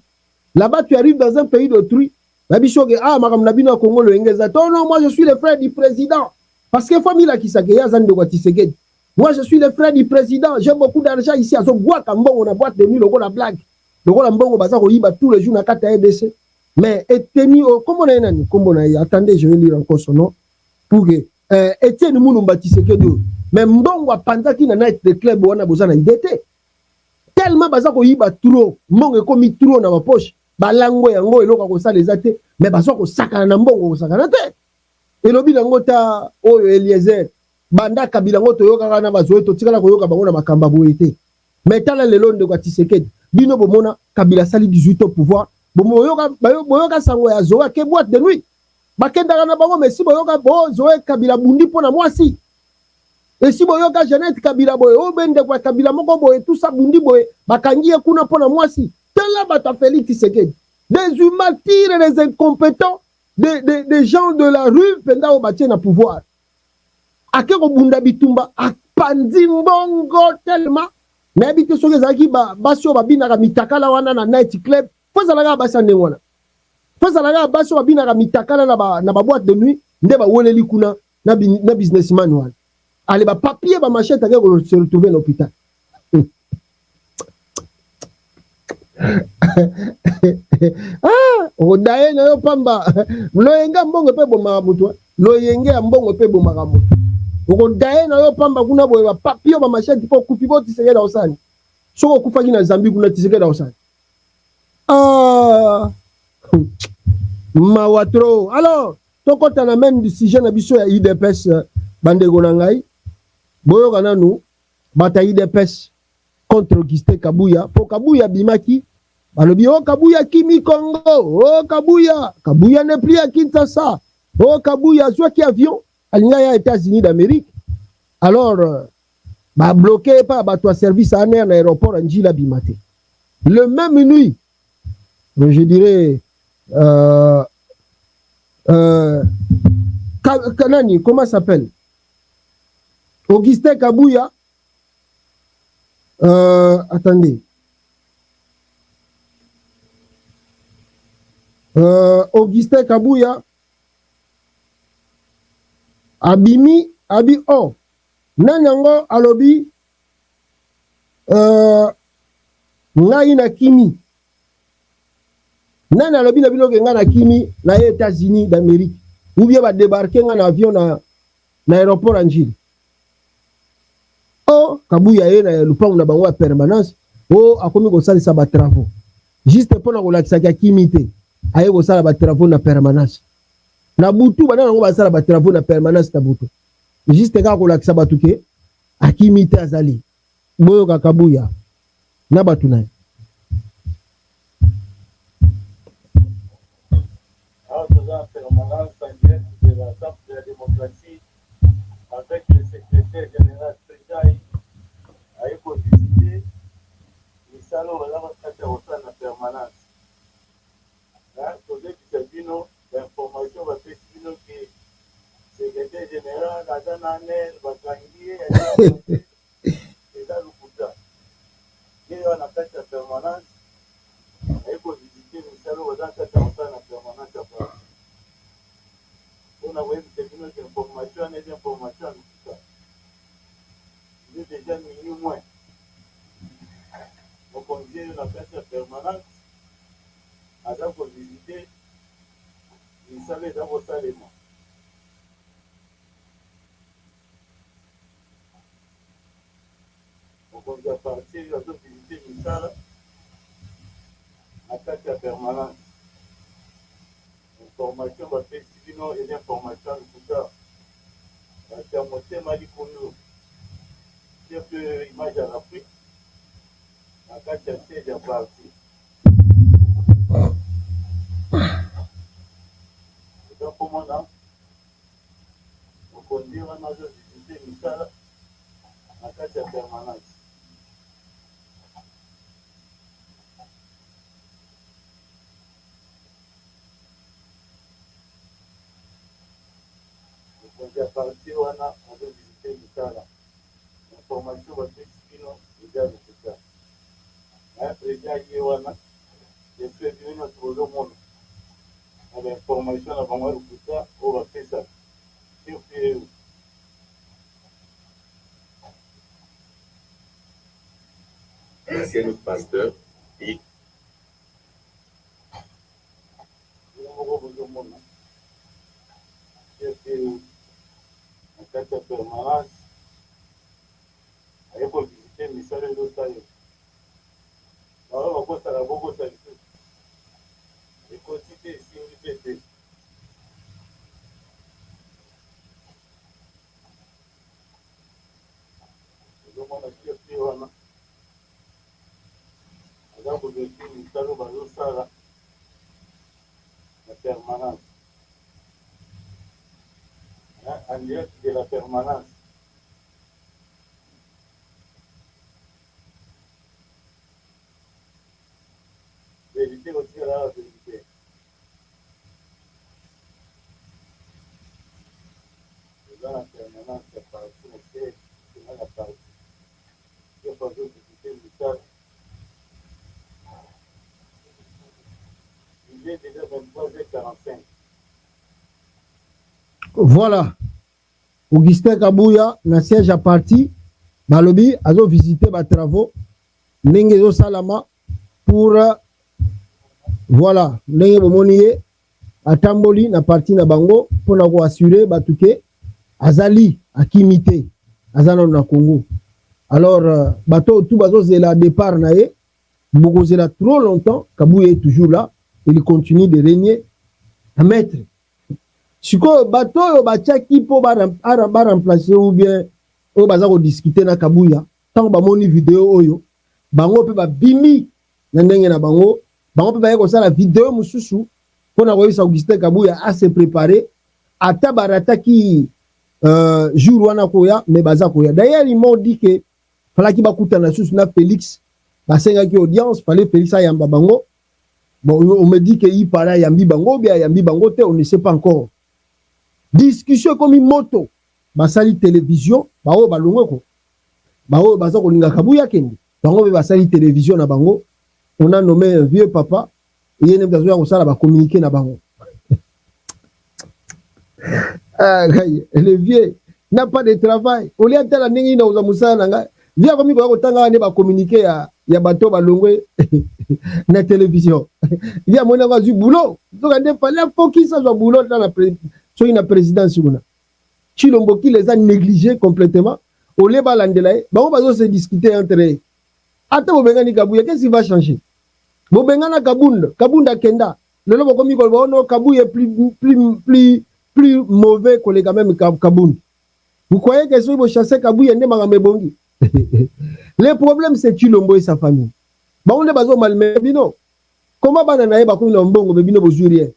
là-bas tu arrives dans un pays d'autrui ba biso ke makam na bino na Congo lo engeza to non moi je suis le frère du président parce que famille la kisake ya zande kwa Tshisekedi. Moi, je suis le frère du président. J'ai beaucoup d'argent ici. À ce boîte, on a boîte de nuit, on a blague. On a mbongo baza ko yiba tous les jours na kata RDC. Mais eteni comment on nani? Comment on attendez, je vais lire encore son nom pour que Etienne Mulumba Tshisekedi. Mais mbongo panza ki na night de club wana bozana idete. Tellement baza ko yiba trop, mbongo komi trop na ma poche. Balango yango eloko ko sala ezate, mais baza ko sakana na mbongo ko sakana te. Elobi nango ta oyo Eliezer. Banda kabila ngoto yoka kana bazoe to tikala ko yoka bango na makamba boete. Mais tala lelo de kwa Tshisekedi. Bino bomona kabila sali 18 au pouvoir boyoka sango ya Zoé ke boîte de nuit bakendaka na bango mais si boyoka Zoé Kabila bundi mpo na mwasi et si boyoka Jeannette Kabila boye obende kwa Kabila moko boye tout ça bundi boye bakangi ye kuna mpo na mwasi tela bata Félix Tshisekedi des humains des incompétents des gens de la rue penda o batie na pouvoir ake ko bunda bitumba apandi mbongo tellement na bité soki ezalaki basi oyo babinaka mitakala wana na night club fo ezalaka basi ya ndenge wana fo ezalaka basi oyo babinaka mitakala na baboîte de nuit nde baweleli kuna na businessman wana ale bapapier bamachete ake se retrouver na hôpital odaye na yo pamba loyenga mbongo mpe bomaka moto loyenge ya mbongo mpe bomaka moto okodaye na yo pamba kuna boye bapapie bamachete mpo okufi po Tshisekedi osani soko okufaki na Zambie kuna Tshisekedi osani mawa trop. Alors tokota na même du sujet na biso ya IDPS bandeko na ngai boyoka nanu bata IDPS contre Augustin Kabuya po Kabuya bimaki balobi o Kabuya kimi Congo o Kabuya n'est plus à Kinshasa o Kabuya zwaki avion alinga ya États-Unis d'Amérique alors ba bloqué par bato service à air na aéroport Njila bimate le même nuit je dirais Kanani comment s'appelle Augustin Kabuya attendez Augustin Kabuya abi nanyango alobi ngai na kimi nana alobi na bino ngai na kimi na États-Unis d'Amérique ou bien ba débarquer nga na avion na aéroport Anjili Kabuya ye na lupango na bango ya permanence akomi kosalisa ba travaux juste pona kolakisaka kimi te aye kosala ba travaux na permanence na butu bana nango basala ba travaux na permanence na butu juste kaka kolakisa batu ke akimi te azali boyoka Kabuya na batu na ye en permanence en direct de la table de la démocratie avec le secrétaire général Tréjaï à éco-visiter les salons de la permanence. Là, posez Bisabino, l'information va faire que le secrétaire général, la Dananel, va tranquiller, et là, le Kouta. Et on a fait la permanence à éco-visiter les salons de la permanence. On a vu des informations et des informations en tout cas. Il est déjà minuit moins. Donc on vient de la fête permanente, à pour visiter, il savait d'abord ça les mots. Donc on doit partir, on doit visiter une salle, à fête permanente. Information va faire sinon et l'information en tout cas. C'est un moteur Malikondo. C'est que l'image à l'Afrique. La carte est déjà partie. C'est un commandant. Donc on dit qu'on a visité une salle. La carte est permanente. Donc on est parti, on a visité une salle. L'information va faire sinon déjà le cas. Après, il y a des prévenus sur le monde. L'information avant moi, le coup on va faire ça. Ancien pasteur et permanence. Aí vou visitar o missário do Estado. Agora eu vou gostar de tudo. E consiste sim o IPT. Eu vou aqui a Piona. Agora vou ver aqui o missário do Sara. en direct de la permanence. Vérité aussi la vérité. Dans la permanence, c'est partout, c'est dans la partie. Je n'ai pas besoin de visiter le stade. Il est déjà 23h45. Voilà. Augustin Kabouya, na siège à parti, balobi, azo visiter ba travaux, ndenge salama pour, voilà, ndenge bomoniye, atamboli na parti na bango, pour na ko assurer batuke, azali, akimite, azana na Congo. Alors, bateau tout bazo zela départ na ye, boko zela trop longtemps, Kabouya est toujours là, il continue de régner, à maître. Siko bateau batiaki po ba remplacer ou bien o baza ko discuter na Kabouya, tant ba moni vidéo oyo, bango pe ba bimi na ndenge na bango, bango pe ba yeko sala vidéo mususu, pour na koyisa Augustin Kabouya a se préparer, ata barataki jour wana koya, mais baza koya. D'ailleurs, ils m'ont dit que fallait ki bakuta na susu na Félix, basenga ki audience, fallait Félix a yamba bango. Bon, on me dit que il para yambi bango, bien yambi bango te, on ne sait pas encore. Discussion comme une moto, basali télévision, bao balongo ko. Bao baza ko linga Kabouya kende. Bango be basali télévision na bango. On a nommé un vieux papa, et il besoin ko sala ba communiquer na bango. Ah, le vieux n'a pas de travail. On lui a dit la ndenge na uza musala nga. Via comme ko tanga ne ba communiquer ya bato balongwe na télévision. Via mona va du boulot. Donc il fallait focus sur le boulot dans la sur une présidence. Chilombo qui les a négligés complètement. Au lieu balandela, on va se discuter entre eux. Attends, Bobengani Kabouya, qu'est-ce qui va changer? Bobengana Kabunda Kenda. Le nom comme il no Kabouya est plus mauvais que les gars même Kabound. Vous croyez que si vous chassez Kabouya, ne m'a bongi. Le problème c'est Chilombo et sa famille. On est basé malmené bino. Comment banana ba ko mbongo bino bozurien.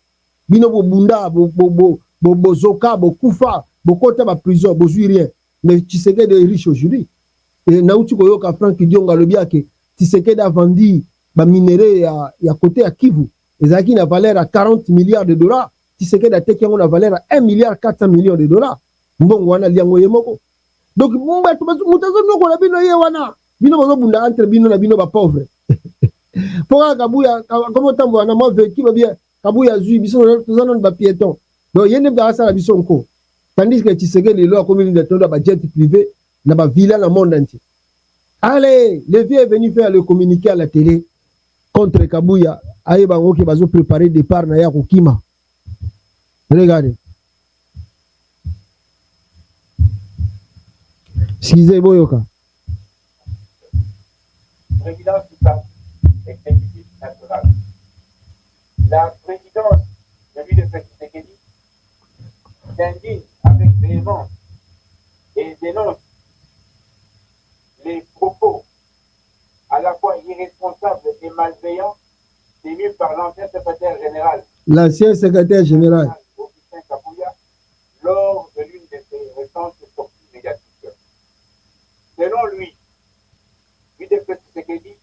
Bino bo bunda bo zoka bo kufa bo kota ba prison bozurien. Mais Tshisekedi est riche aujourd'hui. Et nauti ko yoka Frank Dionga le biake Tshisekedi a vendu ba minerai ya côté à Kivu. Ezaki na valeur à 40 milliards de dollars. Tshisekedi a teki na valeur à 1 milliard 400 millions de dollars. Mbongo wana liango yemoko. Donc mumba mutazo noko na bino ye wana. Bino bazo bunda entre bino na bino ba pauvre. Pour Kabouya, comment tambo na mo vécu ba bien Kabouya zui biso tozana ba piéton. Donc yene ba sala biso nko. Tandis que Tshisekedi le a commis de tondo ba jet privé na ba villa dans le monde entier. Allez, le vieux est venu faire le communiqué à la télé contre Kabouya. Aye bango ki bazo préparer départ na ya kokima. Regardez. Excusez Boyoka. Présidence du parti exécutif national. La présidence de l'UDPS Tshisekedi s'indigne avec véhémence et dénonce les propos à la fois irresponsables et malveillants tenus par l'ancien secrétaire général. L'ancien secrétaire général. Augustin Kabouya lors de l'une de ses récentes sorties médiatiques. Selon lui, l'UDPS Tshisekedi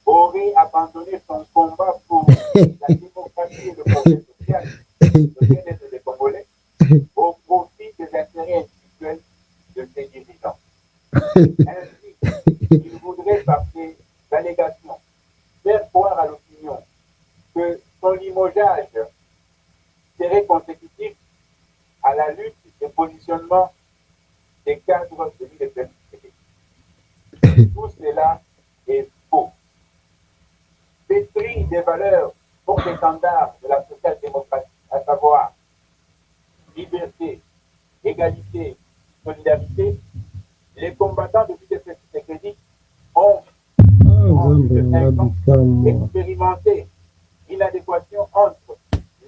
aurait abandonné son combat pour la démocratie et le progrès social de bien-être des Congolais au profit des intérêts individuels de ses dirigeants. Ainsi, il voudrait par ses allégations faire croire à l'opinion que son limogeage serait consécutif à la lutte et positionnement des cadres de l'UDPS. Tout cela est faux. Pétri des valeurs porte-étendards de la social-démocratie, à savoir liberté, égalité, solidarité, les combattants de l'UDPS Tshisekedi ont expérimenté l'inadéquation entre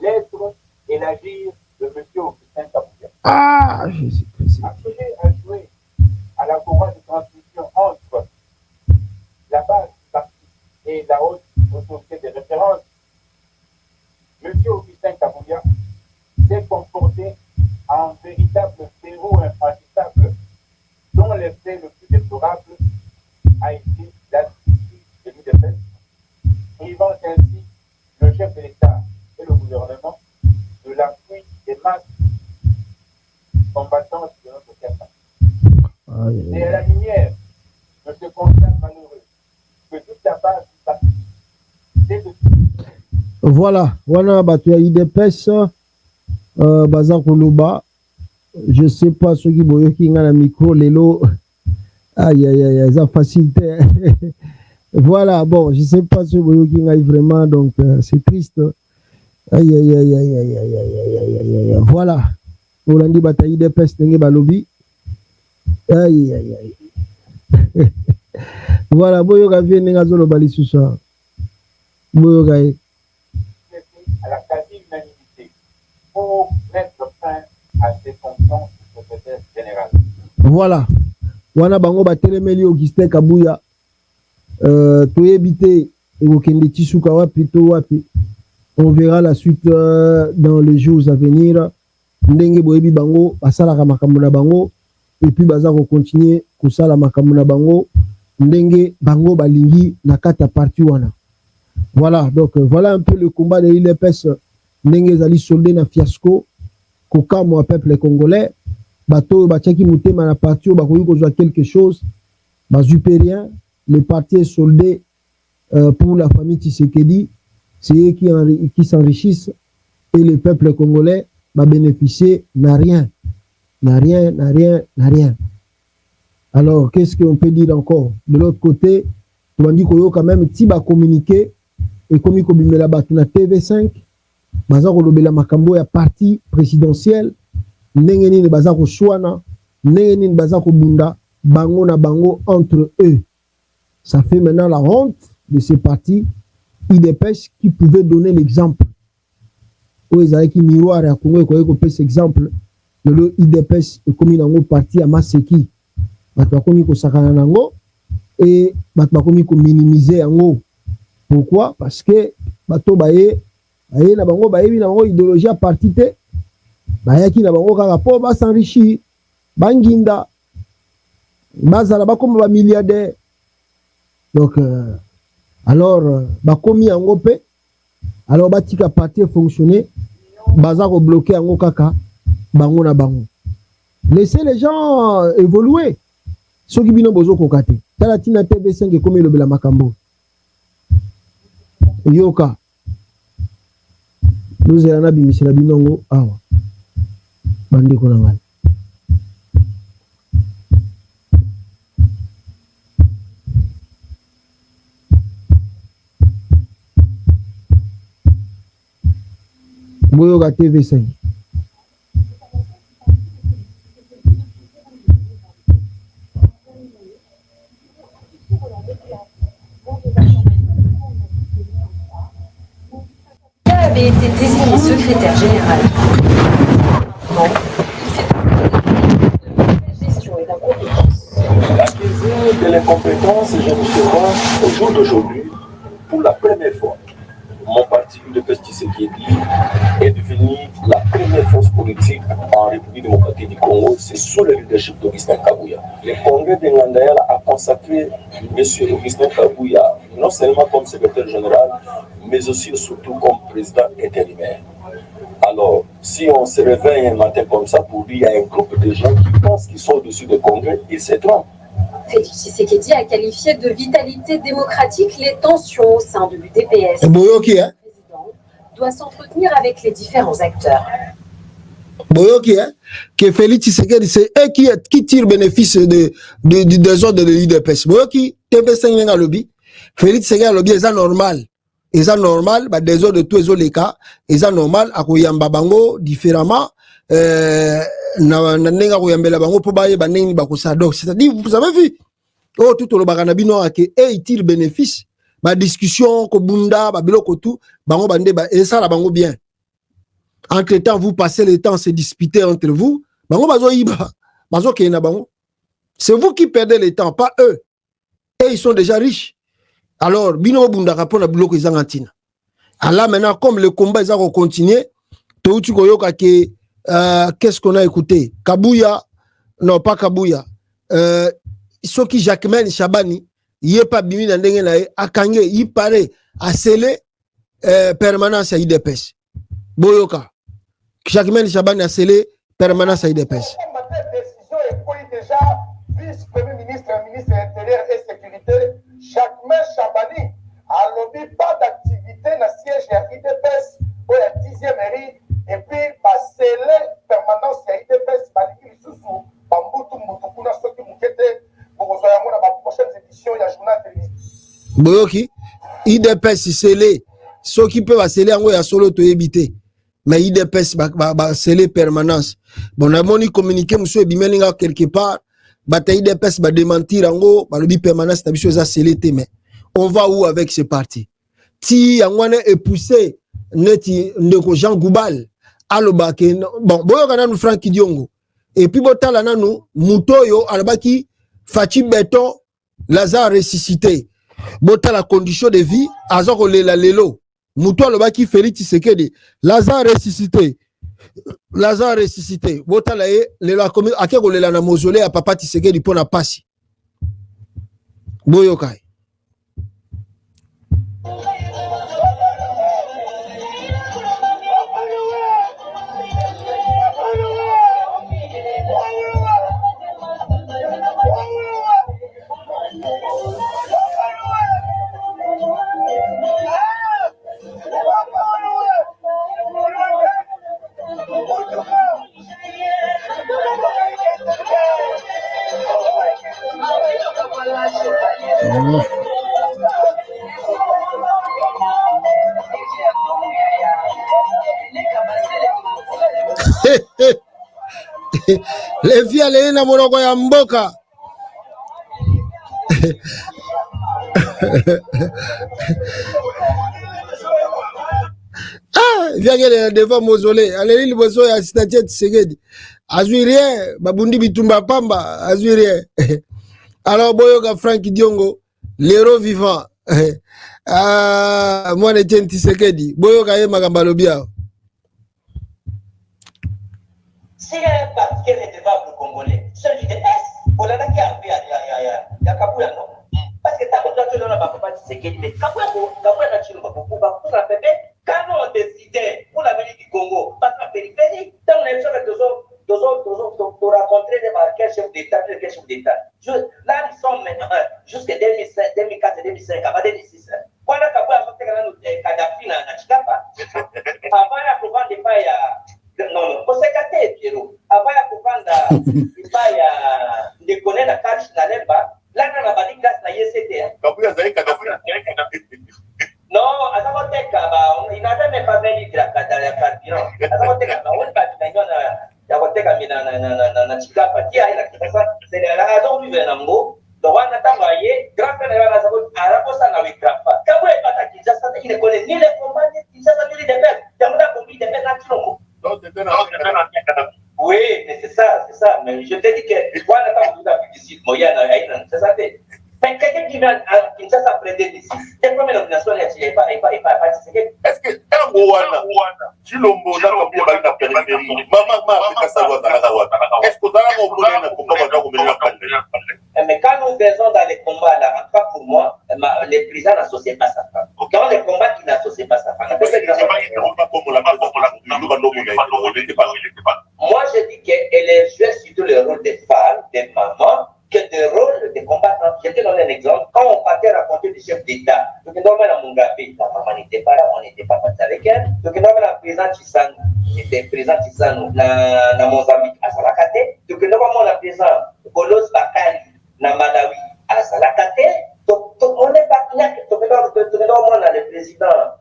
l'être et l'agir de M. Augustin Kabouya. Ah, Jésus-Christ. Appelé à jouer à la courroie de transmission entre la base du parti et la haute autorité de référence, M. Augustin Kabouya s'est comporté un véritable héros infranchissable dont l'effet le plus déplorable a été l'attitude de l'UDPS, privant ainsi le chef de l'État et le gouvernement de l'appui des masses combattantes de notre terre. C'est à la lumière de ce constat malheureux que toute la base du parti dès le voilà, wana bato ya IDPS baza koloba, je sais pas ceux qui boyoki nga na micro lelo, aïe aïe aïe, ça facilité. Voilà, bon, je sais pas ceux boyoki nga vraiment, donc c'est triste. Aïe aïe aïe aïe aïe aïe aïe aïe aïe aïe, voilà. Olandi bata IDPS tenge balobi. Aïe aïe aïe. Voilà, boyoka vie nenga zolo bali susa. Boyoka à la quasi-unanimité pour mettre fin à ces fonctions du secrétaire général. Voilà. Wana bango batelemeli Augustin Kabuya. Toyebite ekokende tisuka wapi to wapi. On verra la suite dans les jours à venir. Ndenge boyebi bango basalaka makambo na bango et puis baza ko continuer kosala makambo na bango ndenge bango balingi na kata parti wana. Voilà, donc voilà un peu le combat de l'IDPS. Ndenge zali soldé na fiasco kokamo peuple congolais. Bato bachaki mutema na parti bakoyi kozwa quelque chose. Bazupé rien. Le parti est soldé pour la famille Tshisekedi. C'est eux qui s'enrichissent et le peuple congolais va bénéficier n'a rien. N'a rien, n'a rien, n'a rien. Alors, qu'est-ce qu'on peut dire encore? De l'autre côté, on dit qu'il y a quand même petit bas communiqué et comme il y a la TV5, baza ko lobela makambo ya parti présidentiel, ndenge nini baza ko shwana, ndenge nini baza ko bunda, bango na bango entre eux. Ça fait maintenant la honte de ces partis IDPS qui pouvaient donner l'exemple. Où ils avaient qui miroir à Congo et qu'on peut cet exemple. Le IDPS est comme un parti à Maseki. Batwakomi ko sakana nango et batwakomi ko minimiser yango. Pourquoi? Parce que bato baye na bango baye na bango idéologie à parti te. Baye ki na bango kaka po ba s'enrichir, banginda, bazala bakoma ba milliardaire. Donc alors bakomi yango pe alors batika parti fonctionner baza ko bloquer yango kaka bango na bango. Laissez les gens évoluer. Ceux qui bino bozo kokate. Tala tina TV5 comme le bela makambo. Yoka. Nous allons bimisela binongo awa. Bandi ko nangal. Boyoka TV5. Avait été désigné secrétaire général. Gestion et d'incompétence. L'accusé de l'incompétence, je me suis rendu au jour d'aujourd'hui, pour la première fois, mon parti de Tshisekedi est devenu la première force politique en République démocratique du Congo. C'est sous le leadership d'Augustin Kabuya. Le congrès de Ngandayala a consacré M. Augustin Kabuya non seulement comme secrétaire général, mais aussi et surtout comme président intérimaire. Alors, si on se réveille un matin comme ça pour dire qu'il y a un groupe de gens qui pensent qu'ils sont au-dessus du congrès, ils se trompent. Félix Tshisekedi a qualifié de vitalité démocratique les tensions au sein de l'UDPS. Boyoki, hein? Le président doit s'entretenir avec les différents acteurs. Boyoki, hein? Que Félix Tshisekedi, c'est eux qui tirent bénéfice des ordres de l'UDPS. Boyoki, TV5 n'a lobby. Félix Tshisekedi a lobby, c'est normal. C'est normal, bah, des ordres de tous les cas, c'est normal, à Koyamba Bango, différemment. C'est-à-dire, vous avez vu, oh, tout le baganabino a que ils tirent bénéfice, ma discussion, kobunda, babiloko tout, bango bande, et ça la bango bien. Entre temps, vous passez le temps à se disputer entre vous, bango bazo iba, bazo kena bango. C'est vous qui perdez le temps, pas eux. Et ils sont déjà riches. Alors, bino bunda rapon na biloko izangantina. Alors maintenant, comme le combat ils vont continuer, tout tu koyoka que qu'est-ce qu'on a écouté? Kabouya, non pas Kabouya. Soki Jacquemaine Chabani, il n'est pas bimi dans ndenge na akange, il paraît à sceller permanence à IDPS. Boyoka. Jacquemaine Chabani a scellé permanence à IDPS. Décision est prise déjà vice-premier ministre, ministre intérieur et sécurité, Jacquemaine Chabani, a lobby pas d'activité dans le siège de IDPS pour la 10e mairie et puis pas scellé permanence à IDPS, Baliki Soussou, Bambutu Moutoukuna, Soki Moukete, pour que vous dans la prochaine édition, il y a journal télévisé. Boyoki, IDPS scellé, ceux qui peuvent sceller en haut, il y a solo to éviter. Mais IDPS va sceller permanence. Bon, on a moni communiqué, monsieur Bimelinga quelque part, IDPS va démentir en gros, le permanence, t'as vu ça scellé, mais on va où avec ce parti? Si on est poussé, neti ndeko Jean Goubal, alobaki, bon, boyo kana nous Franck Diongo. Et puis botala nanu, Mutoyo, alobaki, Fachi Beton, Lazare ressuscité. Botala condition de vie, azoko lela lelo. Mutoyo alobaki Félix Tshisekedi, Lazare ressuscité. Lazare ressuscité. Botala e, lelo akomi, akeko lela na mausolée à papa Tshisekedi pona pasi. Boyo kai. Les filles allaient na monoko ya mboka. Ah, viens qu'elle devant mausolée. Allez, il besoin ya statue Tshisekedi. Azui rien, babundi bitumba pamba, azui rien. Alors Boyoka Franck Diongo, l'héros vivant. Ah, moi Etienne Tshisekedi. Boyoka ye makamba lobia. C'est un parti qui est redevable aux Congolais. Celui du DPS, on a qui a fait à Kabouya, non? Parce que t'as compris que l'on a pas Tshisekedi, mais Kabouya n'a pas beaucoup pour la PP. Quand on décidait pour l'avenir du Congo, parce que la périphérie, tant on a eu ça avec de rencontrer quel chef d'État, quel chef d'État. Là, nous sommes maintenant jusqu'à 2005, 2004, 2005, avant 2006. Quand on a fait Kadhafi dans Chikapa, avant la province de Païa. Non, pour se cater, Pierrot. Avant de prendre il va y connaître la carte dans l'Elba. Là, on a pas dit grâce à l'ICT. Non, à sa moitié, il n'a jamais pas venu de la carburant. À sa moitié, on va pas Chikapa, c'est la raison du Venambo. Donc, on a travaillé, grand frère de la Sabot, à la poste à la Wikrapa. Quand vous êtes pas Kinshasa, il ne connaît ni les combats, ni Kinshasa, ni les défaites. Il y a un compris des défaites nationaux. Oui, mais c'est ça. Mais je te dis que moi, on n'a pas besoin de ici, c'est ça. Mais quelqu'un qui vient à Kinshasa après 2006, les premières nominations, il n'est pas participé. Est-ce que un Rwanda, Chilombo, n'a pas pu aller dans la périphérie, est-ce que mais quand nous faisons dans les combats, là, en tout cas pour moi, les présidents n'associent pas sa femme. Dans les combats, ils n'associent pas sa femme. Moi, je dis qu'elle jouait surtout le rôle des femmes, des mamans, que des rôles de combattants. Je te donne un exemple. Quand on partait raconter des chefs d'État, donc nous avons la Mungabé, la maman n'était pas là, on n'était pas parti avec elle. Donc nous avons la présidente Tshisanou, était président Tshisanou, dans Mozambique, à Salakate. Donc nous avons la présidente Bolos Bakali, dans Malawi, à Salakate. Donc on est partenaires. Donc nous avons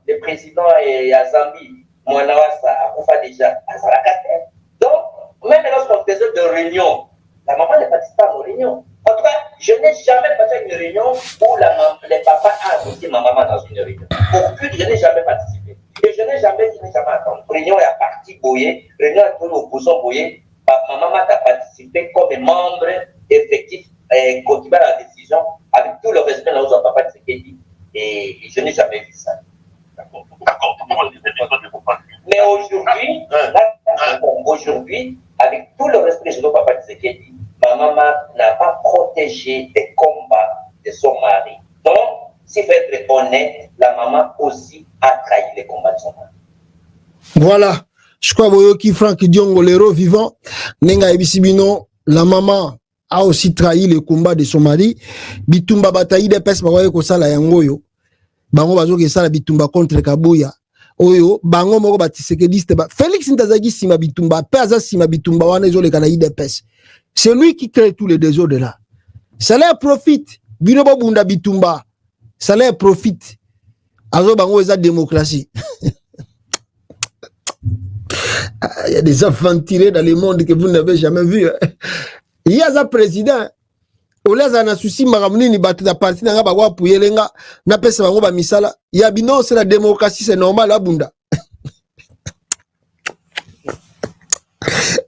le président et à Zambie, Mwanawasa, à Koufa déjà, à Salakate. Donc, même lorsqu'on faisait des réunions, la maman ne participe pas aux réunions. En tout cas, je n'ai jamais passé à une réunion où le papa a associé ma maman dans une réunion. Aucune, je n'ai jamais participé. Et je n'ai jamais attendu. Réunion est à parti Boyer, réunion à tout l'opposant Boyer. Ma maman a participé comme membre effectif et contribué à la décision avec tout le respect de notre papa Tshisekedi. Et je n'ai jamais vu ça. D'accord. Mais Mais aujourd'hui, avec tout le respect de Papa Tshisekedi, ma maman n'a pas protégé les combats de son mari. Donc, s'il faut être honnête, la maman aussi a trahi les combats de son mari. Voilà. Je crois que Franck Diongo, l'héros vivant, Nenga Ebisibino, la maman a aussi trahi le combat de son mari. Bitumba bataille de pes bawaye ko sala yangoyo. Bango bazo ke sala bitumba contre Kabuya. Oyo bango moko batisekediste ba Félix Ntazagi sima bitumba, pesa sima bitumba wana zo le kanaï de pes. C'est lui qui crée tous les désordres là. Ça leur profite. Bino bunda bitumba. Ça leur profite. Azo bango eza démocratie. Il y a des enfants tirés dans le monde que vous n'avez jamais vu. Il y a un président. Olaza na souci maramuni ni batu da parti na ngaba kwa puyelenga na pesa bango ba misala. Il y a bino c'est la démocratie, c'est normal à bunda.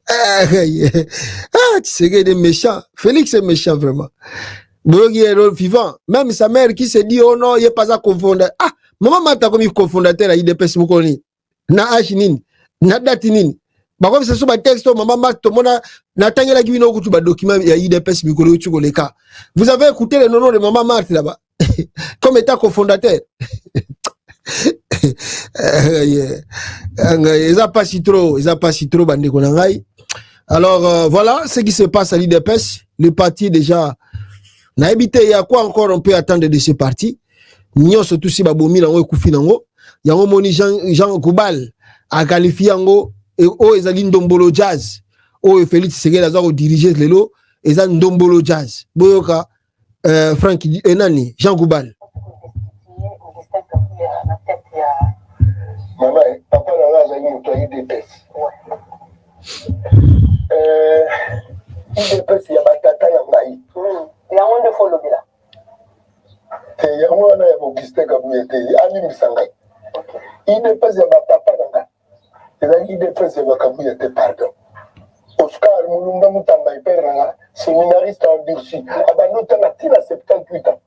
Ah, tu sais qu'il est méchant. Félix est méchant vraiment. Boyogi est vivant. Même sa mère qui se dit oh non, il est pas à confondre. Ah, maman m'a comme cofondateur à IDPS Mukoni. Na Ashinini. Na dati nini bako biso ba texto maman ma to mona na tangela ki bino kutu ba document ya IDPS mikolo chuko leka. Vous avez écouté le nom de maman Marthe là-bas comme étant cofondateur. Ils a pas si trop bande ko ngai. Alors voilà ce qui se passe à l'IDPS. Le parti déjà na habité il y a quoi encore on peut attendre de ce parti. Nyo surtout si ba bomi na ngo ekufi nango. Yango moni Jean Koubal a qualifié yango et o ezali ndombolo jazz o Félix Tshisekedi azo diriger lelo ezali ndombolo jazz boyoka Franck enani Jean Koubal maman papa na azali motoyi DPS DPS ya batata ya ngai yango nde fo lobela te yango wana ya Augustin Kabuya te ani misangai IDPS ya papa na ngai ezali IDPS ya Kabuya te pardon Oscar Mulumba Mutamba iperanga séminariste en Dursi abanota na tina 78 ans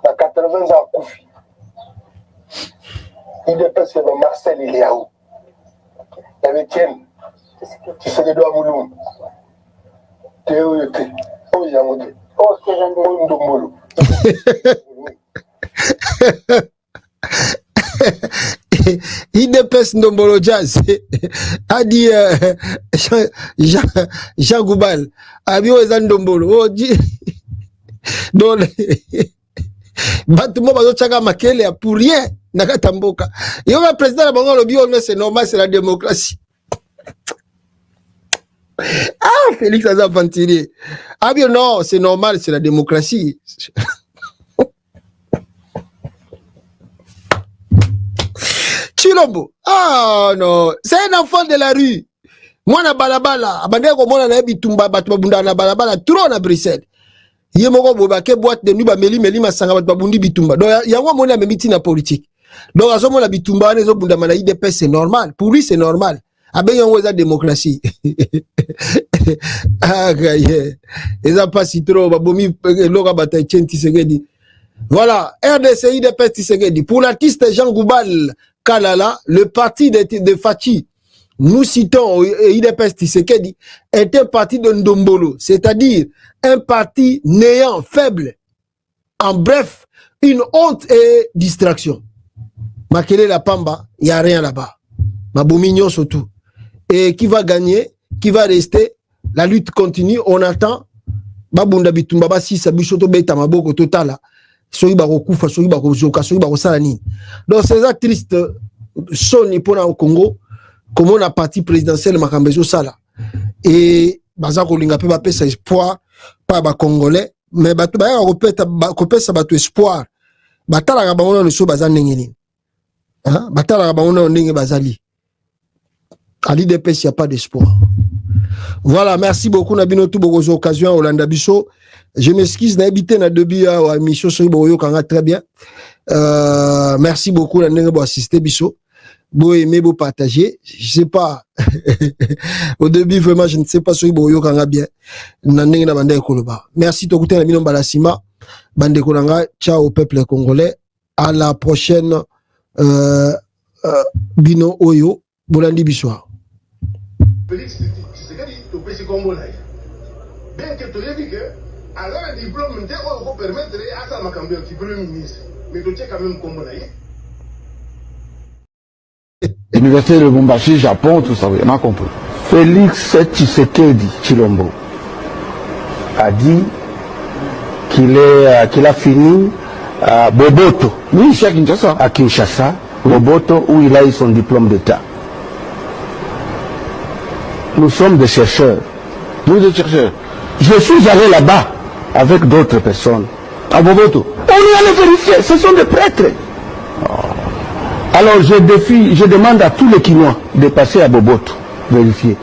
na 80 ans akufi IDPS ya Marcel Eliaou ya Etienne Tshisekedi wa Mulumba te oyo te oyo yango te oyo ndombolo IDPS Ndombolo Jazz a dit Jean Koubal abio eza Ndombolo oh di donc batumo bazo chaka makele pour rien nakata mboka yo le président la bango lobi on c'est normal c'est la démocratie. Ah Félix aza ventilier abio non c'est normal c'est la démocratie. Chilombo. Ah non, c'est un enfant de la rue. Moi na balabala, abandé ko mona na bitumba batu babunda na balabala trop na Bruxelles. Ye moko boba ke boîte de nuit ba meli masanga batu babundi bitumba. Donc yango mona memiti na politique. Donc azo mona bitumba na zo bunda na IDPS c'est normal. Pour lui c'est normal. Abe yango za démocratie. Ah gaye. Eza pas si trop babomi loka bataille Tshisekedi. Voilà, RDC IDPS Tshisekedi. Pour l'artiste Jean Koubal Kalala, le parti de Fachi, nous citons IDPS Tshisekedi, est un parti de Ndombolo, c'est-à-dire un parti néant, faible. En bref, une honte et distraction. Makele la Pamba, il n'y a rien là-bas. Mabomignon surtout. Et qui va gagner, qui va rester, la lutte continue, on attend. Babunda bitumba ba si sabichoto beta maboko totala. Soyi bakokufa soyi bakozoka soyi bakosala nini. Donc ces actrices soni pona au Congo comme on a parti présidentiel makambezo sala et baza kolinga pe ba pesa espoir pa ba congolais mais batu ba kopeta kopesa batu espoir batala ka bango no so baza ndenge nini hein batala ka bango no ndenge bazali ali de pes y a pas d'espoir. Voilà, merci beaucoup Nabino tout beaucoup occasion Olanda Bisso. Je m'excuse d'habiter na debi à émission sur Boyo Kanga très bien. Merci beaucoup d'avoir assisté Bisso. Beau aimer, beau partager. Je sais pas. Au début vraiment je ne sais pas sur Boyo Kanga bien. Nandenge na bande koloba. Merci to kuté na bino balasima. Bande kolanga, ciao au peuple congolais. À la prochaine Bino Oyo. Bolandi Bissoir. Félix Tshisekedi, tu peux se comboler. Bien que tu aies dit que, alors un diplôme, on va permettre à ça de cambier au premier ministre. Mais tu es quand même comboler. L'université de Lubumbashi, Japon, tout ça, on a compris. Félix Tshisekedi Tshilombo a dit qu'il a fini à Boboto. Oui, c'est à Kinshasa. À Kinshasa, Boboto, où il a eu son diplôme d'État. Nous sommes des chercheurs. Nous des chercheurs. Je suis allé là-bas avec d'autres personnes. À Boboto. On est allé vérifier. Ce sont des prêtres. Alors je demande à tous les Kinois de passer à Boboto, vérifier.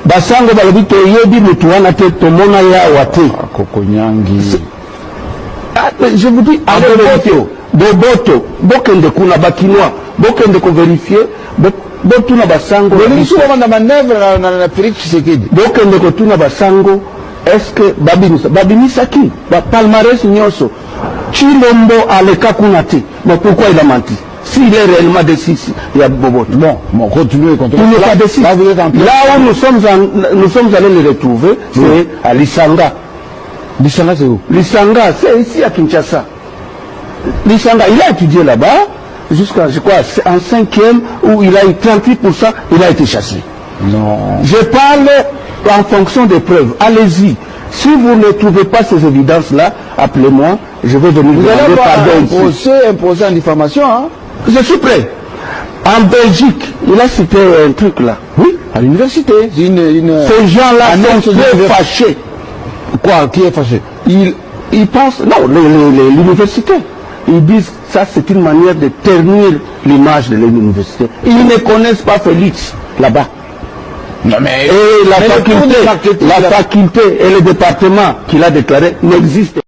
Basango balobito yebi mutuana te tomona ya wate. Kokonyangi. Je vous dis, à Boboto, bokende kuna bakinois, bokende ko vérifier, botuna basango. Mais nous sommes dans manœuvre na Félix Tshisekedi. Bokende ko tuna basango, est-ce que babinisa qui? Ba palmarès nyonso. Tshilombo aleka kuna te. Mais pourquoi il a menti? S'il est réellement décis, il y a Boboto. Bon, continuez. Il n'est pas décis. Là où nous sommes allés le retrouver, c'est à Lisanga. Lisanga, c'est où? Lisanga, c'est ici à Kinshasa. Lisanga, il a étudié là-bas, jusqu'à, je crois, en 5e, où il a eu 38%, il a été chassé. Non. Je parle en fonction des preuves. Allez-y. Si vous ne trouvez pas ces évidences-là, appelez-moi, je vais venir vous demander pardon. Imposer en diffamation, hein? Je suis prêt. En Belgique, il a cité un truc là. Oui, à l'université. Ces gens-là sont très fâchés. Quoi? Qui est fâché? Ils pensent, non, l'université. Ils disent ça, c'est une manière de ternir l'image de l'université. Ils ne connaissent pas Félix là-bas. Non, mais et la faculté et le département qu'il a déclaré n'existe pas.